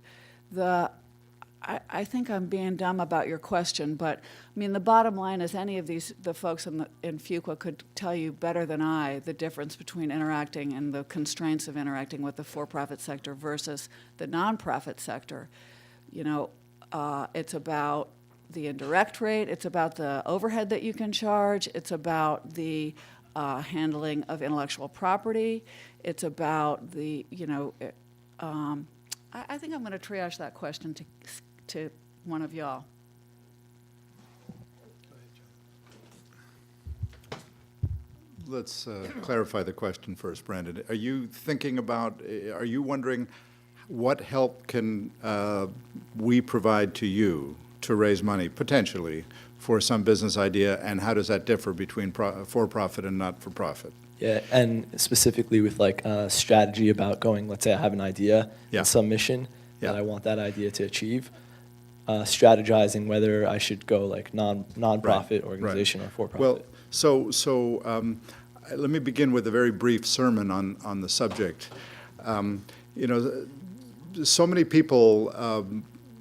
I think I'm being dumb about your question, but I mean, the bottom line is the folks in Fuqua could tell you better than I the difference between interacting and the constraints of interacting with the for-profit sector versus the nonprofit sector. It's about the indirect rate, it's about the overhead that you can charge, it's about the handling of intellectual property, it's about the, I think I'm going to triage that question to one of y'all. Let's clarify the question first, Brandon. Are you wondering what help can we provide to you to raise money, potentially, for some business idea, and how does that differ between for-profit and not-for-profit? Yeah, and specifically with like strategy about going, let's say I have an idea and some mission that I want that idea to achieve, strategizing whether I should go like non-profit organization or for-profit. Well, so let me begin with a very brief sermon on the subject. So many people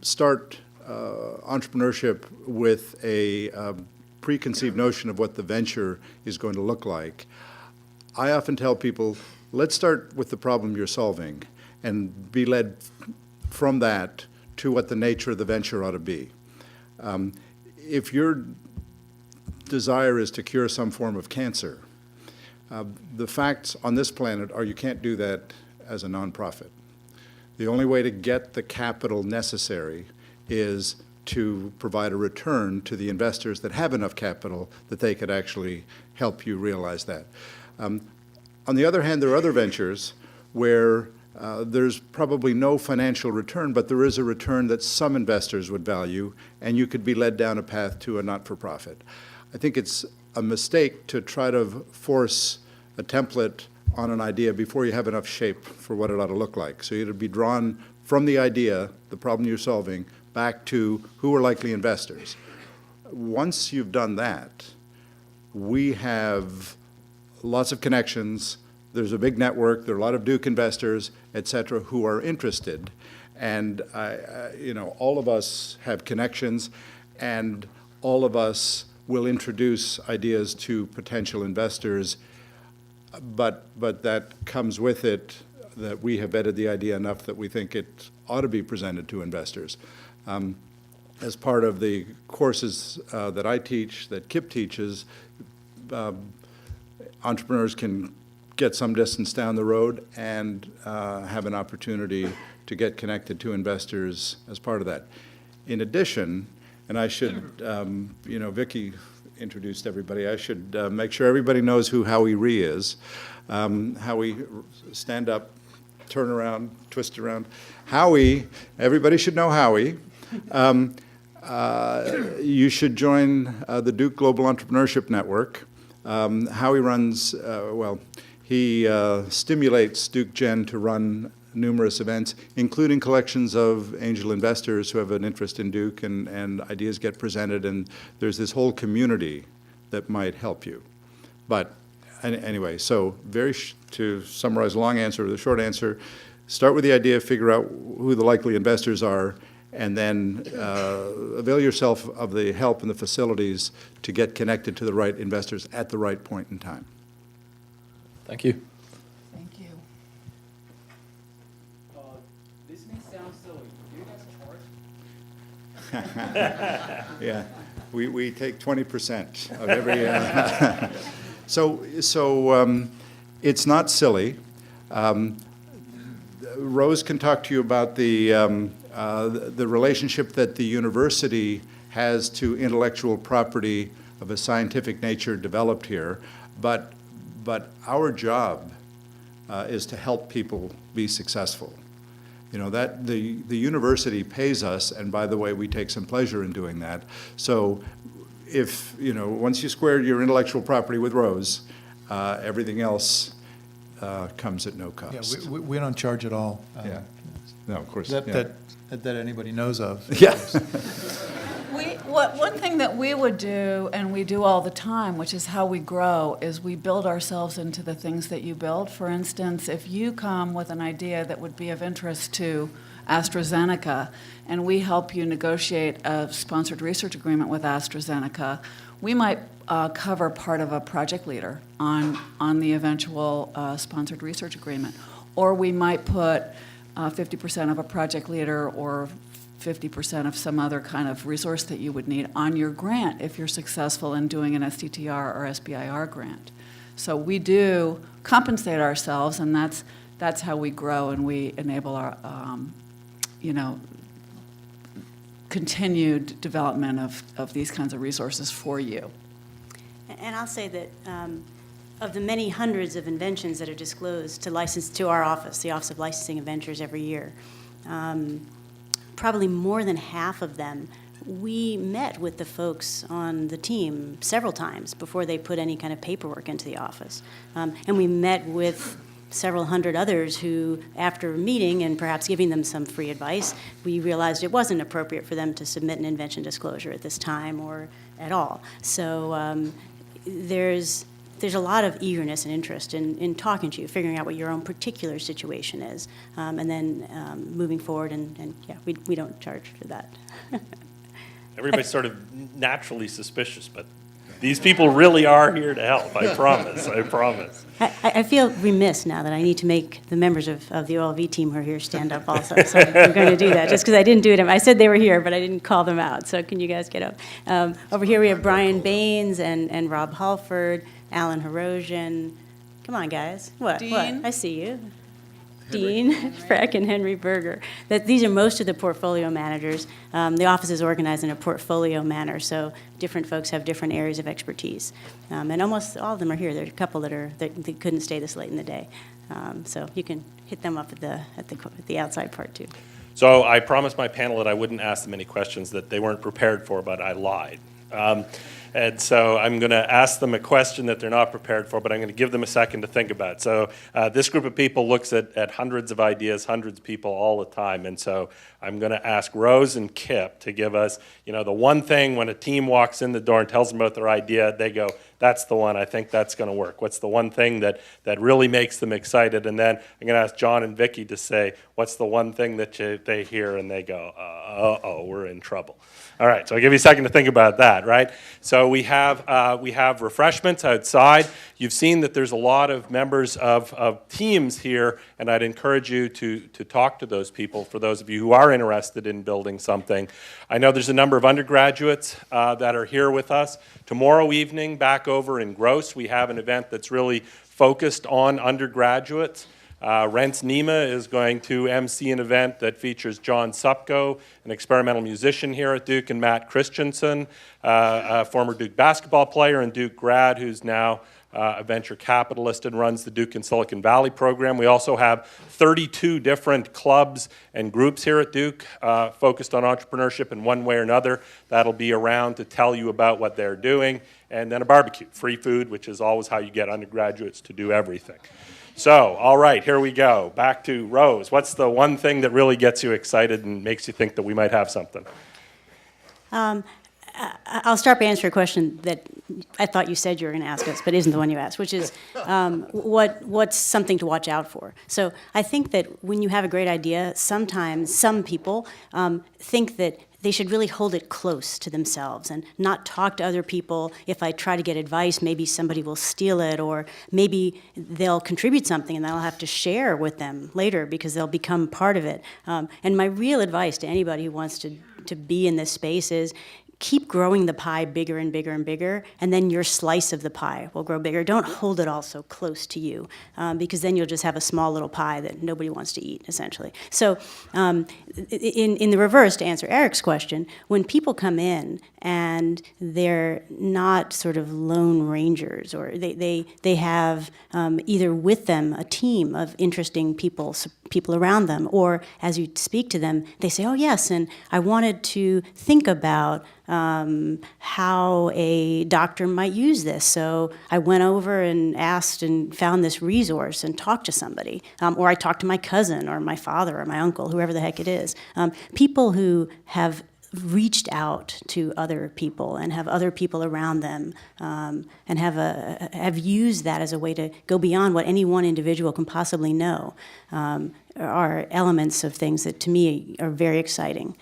start entrepreneurship with a preconceived notion of what the venture is going to look like. I often tell people, let's start with the problem you're solving and be led from that to what the nature of the venture ought to be. If your desire is to cure some form of cancer, the facts on this planet are you can't do that as a nonprofit. The only way to get the capital necessary is to provide a return to the investors that have enough capital that they could actually help you realize that. On the other hand, there are other ventures where there's probably no financial return, but there is a return that some investors would value, and you could be led down a path to a not-for-profit. I think it's a mistake to try to force a template on an idea before you have enough shape for what it ought to look like. So you'd be drawn from the idea, the problem you're solving, back to who are likely investors. Once you've done that, we have lots of connections. There's a big network. There are a lot of Duke investors, et cetera, who are interested. And, all of us have connections, and all of us will introduce ideas to potential investors. But that comes with it that we have vetted the idea enough that we think it ought to be presented to investors. As part of the courses that I teach, that Kip teaches, entrepreneurs can get some distance down the road and have an opportunity to get connected to investors as part of that. In addition, and I should, Vicki introduced everybody, I should make sure everybody knows who Howie Rhee is. Howie, stand up, turn around, twist around. Howie, everybody should know Howie. You should join the Duke Global Entrepreneurship Network. Howie runs, he stimulates Duke Gen to run numerous events, including collections of angel investors who have an interest in Duke, and ideas get presented, and there's this whole community that might help you. But anyway, so to summarize a long answer with a short answer, start with the idea, figure out who the likely investors are, and then avail yourself of the help and the facilities to get connected to the right investors at the right point in time. Thank you. Thank you. This may sound silly. Do you guys charge? Yeah, we take 20% of every. So it's not silly. Rose can talk to you about the relationship that the university has to intellectual property of a scientific nature developed here, but our job is to help people be successful. That the university pays us, and by the way, we take some pleasure in doing that. So if, once you square your intellectual property with Rose, everything else comes at no cost. Yeah, we don't charge at all. Yeah. No, of course. That anybody knows of. Yeah. One thing that we would do, and we do all the time, which is how we grow, is we build ourselves into the things that you build. For instance, if you come with an idea that would be of interest to AstraZeneca, and we help you negotiate a sponsored research agreement with AstraZeneca, we might cover part of a project leader on the eventual sponsored research agreement. Or we might put 50% of a project leader or 50% of some other kind of resource that you would need on your grant if you're successful in doing an STTR or SBIR grant. So we do compensate ourselves, and that's how we grow, and we enable our, continued development of these kinds of resources for you. And I'll say that of the many hundreds of inventions that are disclosed to our office, the Office of Licensing and Ventures every year, probably more than half of them, we met with the folks on the team several times before they put any kind of paperwork into the office. And we met with several hundred others who, after meeting and perhaps giving them some free advice, we realized it wasn't appropriate for them to submit an invention disclosure at this time or at all. So there's a lot of eagerness and interest in talking to you, figuring out what your own particular situation is, and then moving forward, and yeah, we don't charge for that. Everybody's sort of naturally suspicious, but these people really are here to help, I promise, I promise. I feel remiss now that I need to make the members of the OLV team who are here stand up also, so I'm going to do that, just because I didn't do it. I said they were here, but I didn't call them out, so can you guys get up? Over here we have Brian Baines and Rob Halford, Alan Hirosian. Come on, guys. What? Dean. What? I see you. Dean Freck and Henry Berger. These are most of the portfolio managers. The office is organized in a portfolio manner, so different folks have different areas of expertise. And almost all of them are here. There are a couple that couldn't stay this late in the day. So you can hit them up at the outside part too. So I promised my panel that I wouldn't ask them any questions that they weren't prepared for, but I lied. And so I'm going to ask them a question that they're not prepared for, but I'm going to give them a second to think about it. So this group of people looks at hundreds of ideas, hundreds of people all the time. And so I'm going to ask Rose and Kip to give us, the one thing when a team walks in the door and tells them about their idea, they go, that's the one, I think that's going to work. What's the one thing that really makes them excited? And then I'm going to ask John and Vicki to say, what's the one thing that they hear and they go, uh-oh, we're in trouble. All right, so I'll give you a second to think about that, right? So we have refreshments outside. You've seen that there's a lot of members of teams here, and I'd encourage you to talk to those people, for those of you who are interested in building something. I know there's a number of undergraduates that are here with us. Tomorrow evening, back over in Gross, we have an event that's really focused on undergraduates. Rents Nima is going to MC an event that features John Supko, an experimental musician here at Duke, and Matt Christensen, a former Duke basketball player and Duke grad who's now a venture capitalist and runs the Duke and Silicon Valley program. We also have 32 different clubs and groups here at Duke focused on entrepreneurship in one way or another. That'll be around to tell you about what they're doing. And then a barbecue, free food, which is always how you get undergraduates to do everything. So, all right, here we go. Back to Rose. What's the one thing that really gets you excited and makes you think that we might have something? I'll start by answering a question that I thought you said you were going to ask us, but isn't the one you asked, which is what's something to watch out for? So I think that when you have a great idea, sometimes some people think that they should really hold it close to themselves and not talk to other people. If I try to get advice, maybe somebody will steal it, or maybe they'll contribute something and I'll have to share with them later because they'll become part of it. And my real advice to anybody who wants to be in this space is keep growing the pie bigger and bigger and bigger, and then your slice of the pie will grow bigger. Don't hold it all so close to you, because then you'll just have a small little pie that nobody wants to eat, essentially. So in the reverse, to answer Eric's question, when people come in and they're not sort of lone rangers, or they have either with them a team of interesting people around them, or as you speak to them, they say, oh yes, and I wanted to think about how a doctor might use this. So I went over and asked and found this resource and talked to somebody. Or I talked to my cousin or my father or my uncle, whoever the heck it is. People who have reached out to other people and have other people around them, and have used that as a way to go beyond what any one individual can possibly know, are elements of things that to me are very exciting.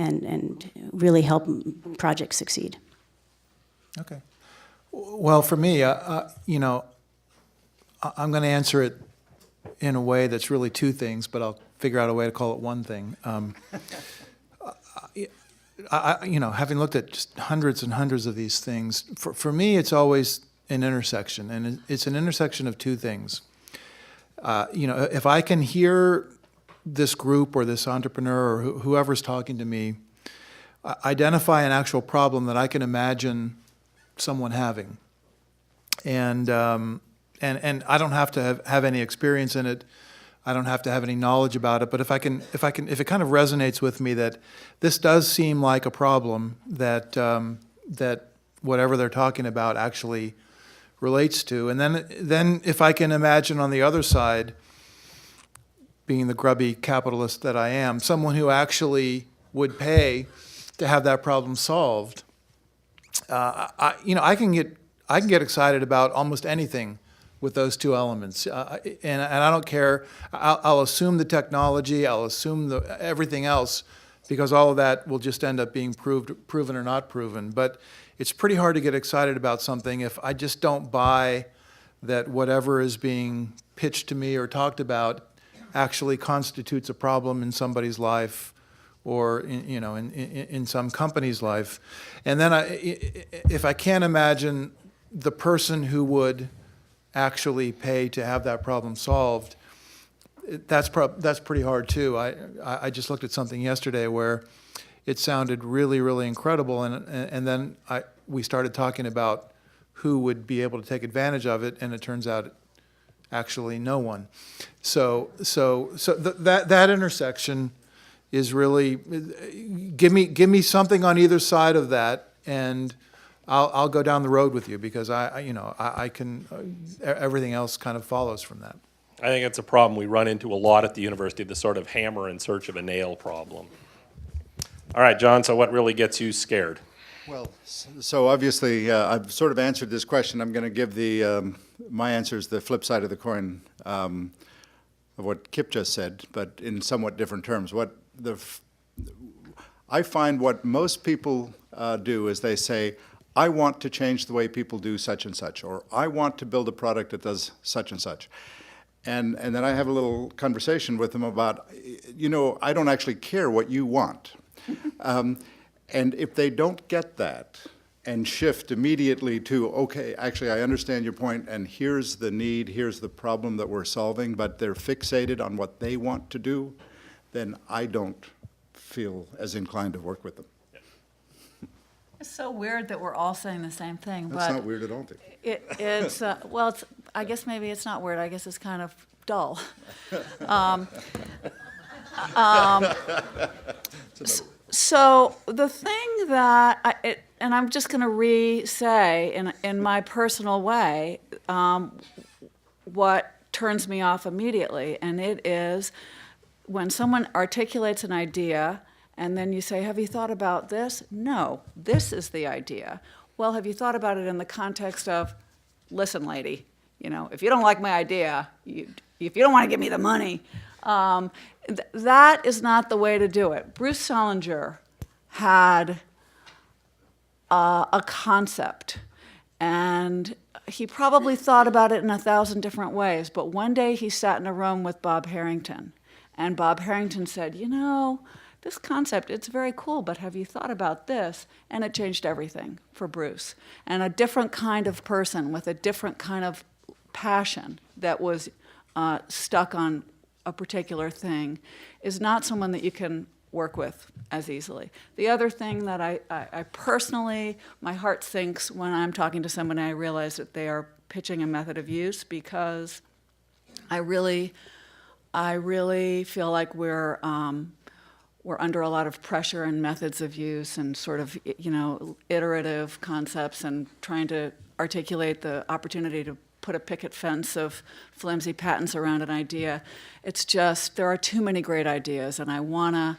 And really help projects succeed. Okay. Well, for me, I'm going to answer it in a way that's really two things, but I'll figure out a way to call it one thing. Having looked at just hundreds and hundreds of these things, for me, it's always an intersection, and it's an intersection of two things. If I can hear this group or this entrepreneur or whoever's talking to me identify an actual problem that I can imagine someone having, and I don't have to have any experience in it, I don't have to have any knowledge about it, but if it kind of resonates with me that this does seem like a problem that that whatever they're talking about actually relates to, and then if I can imagine on the other side, being the grubby capitalist that I am, someone who actually would pay to have that problem solved, I can get excited about almost anything with those two elements, and I don't care. I'll assume the technology, I'll assume everything else, because all of that will just end up being proven or not proven. But it's pretty hard to get excited about something if I just don't buy that whatever is being pitched to me or talked about actually constitutes a problem in somebody's life, or in some company's life. And then if I can't imagine the person who would actually pay to have that problem solved, that's pretty hard too. I just looked at something yesterday where it sounded really, really incredible, and then we started talking about who would be able to take advantage of it, and it turns out actually no one. So that intersection is really, give me something on either side of that, and I'll go down the road with you because I can, everything else kind of follows from that. I think it's a problem we run into a lot at the university, the sort of hammer in search of a nail problem. All right, John, so what really gets you scared? Well, so obviously, I've sort of answered this question. I'm going to give my answers the flip side of the coin of what Kip just said, but in somewhat different terms. I find what most people do is they say, I want to change the way people do such and such, or I want to build a product that does such and such. And then I have a little conversation with them about, I don't actually care what you want. And if they don't get that and shift immediately to, okay, actually I understand your point, and here's the need, here's the problem that we're solving, but they're fixated on what they want to do, then I don't feel as inclined to work with them. It's so weird that we're all saying the same thing, That's but not weird at all. I guess maybe it's not weird. I guess it's kind of dull. So the thing that, and I'm just going to re-say in my personal way, what turns me off immediately, and it is when someone articulates an idea and then you say, have you thought about this? No, this is the idea. Well, have you thought about it in the context of, listen, lady, if you don't like my idea, if you don't want to give me the money, that is not the way to do it. Bruce Salinger had a concept, and he probably thought about it in 1,000 different ways, but one day he sat in a room with Bob Harrington, and Bob Harrington said, this concept, it's very cool, but have you thought about this? And it changed everything for Bruce. And a different kind of person with a different kind of passion that was stuck on a particular thing is not someone that you can work with as easily. The other thing that I personally, my heart sinks when I'm talking to someone, I realize that they are pitching a method of use, because I really feel like we're under a lot of pressure and methods of use and sort of, iterative concepts and trying to articulate the opportunity to put a picket fence of flimsy patents around an idea. It's just, there are too many great ideas, and I wanna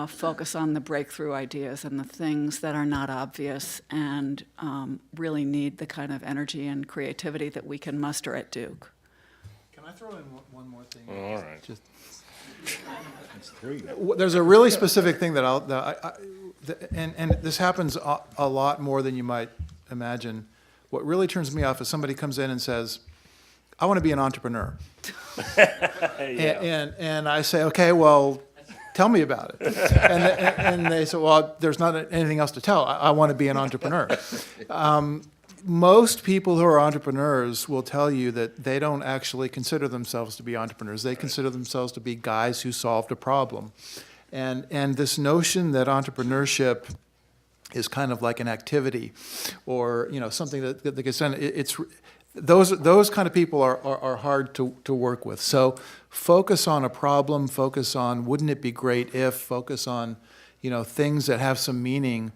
focus on the breakthrough ideas and the things that are not obvious and really need the kind of energy and creativity that we can muster at Duke. Can I throw in one more thing? All right. There's a really specific thing and this happens a lot more than you might imagine. What really turns me off is somebody comes in and says, I want to be an entrepreneur. Yeah. And I say, okay, well, tell me about it. And they say, well, there's not anything else to tell. I want to be an entrepreneur. Most people who are entrepreneurs will tell you that they don't actually consider themselves to be entrepreneurs. They consider themselves to be guys who solved a problem. And this notion that entrepreneurship is kind of like an activity or something that gets done, those kind of people are hard to work with. So focus on a problem, focus on wouldn't it be great if, focus on things that have some meaning.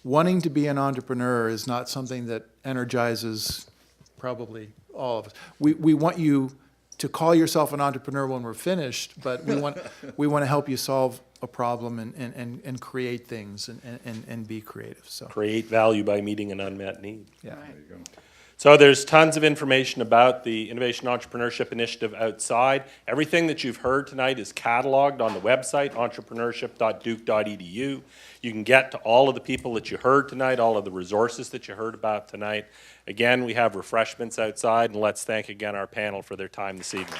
Wanting to be an entrepreneur is not something that energizes probably all of us. We want you to call yourself an entrepreneur when we're finished, but we want to help you solve a problem and create things and be creative. So Create value by meeting an unmet need. yeah. There you go. So there's tons of information about the Innovation Entrepreneurship Initiative outside. Everything that you've heard tonight is cataloged on the website, entrepreneurship.duke.edu. You can get to all of the people that you heard tonight, all of the resources that you heard about tonight. Again, we have refreshments outside, and let's thank again our panel for their time this evening.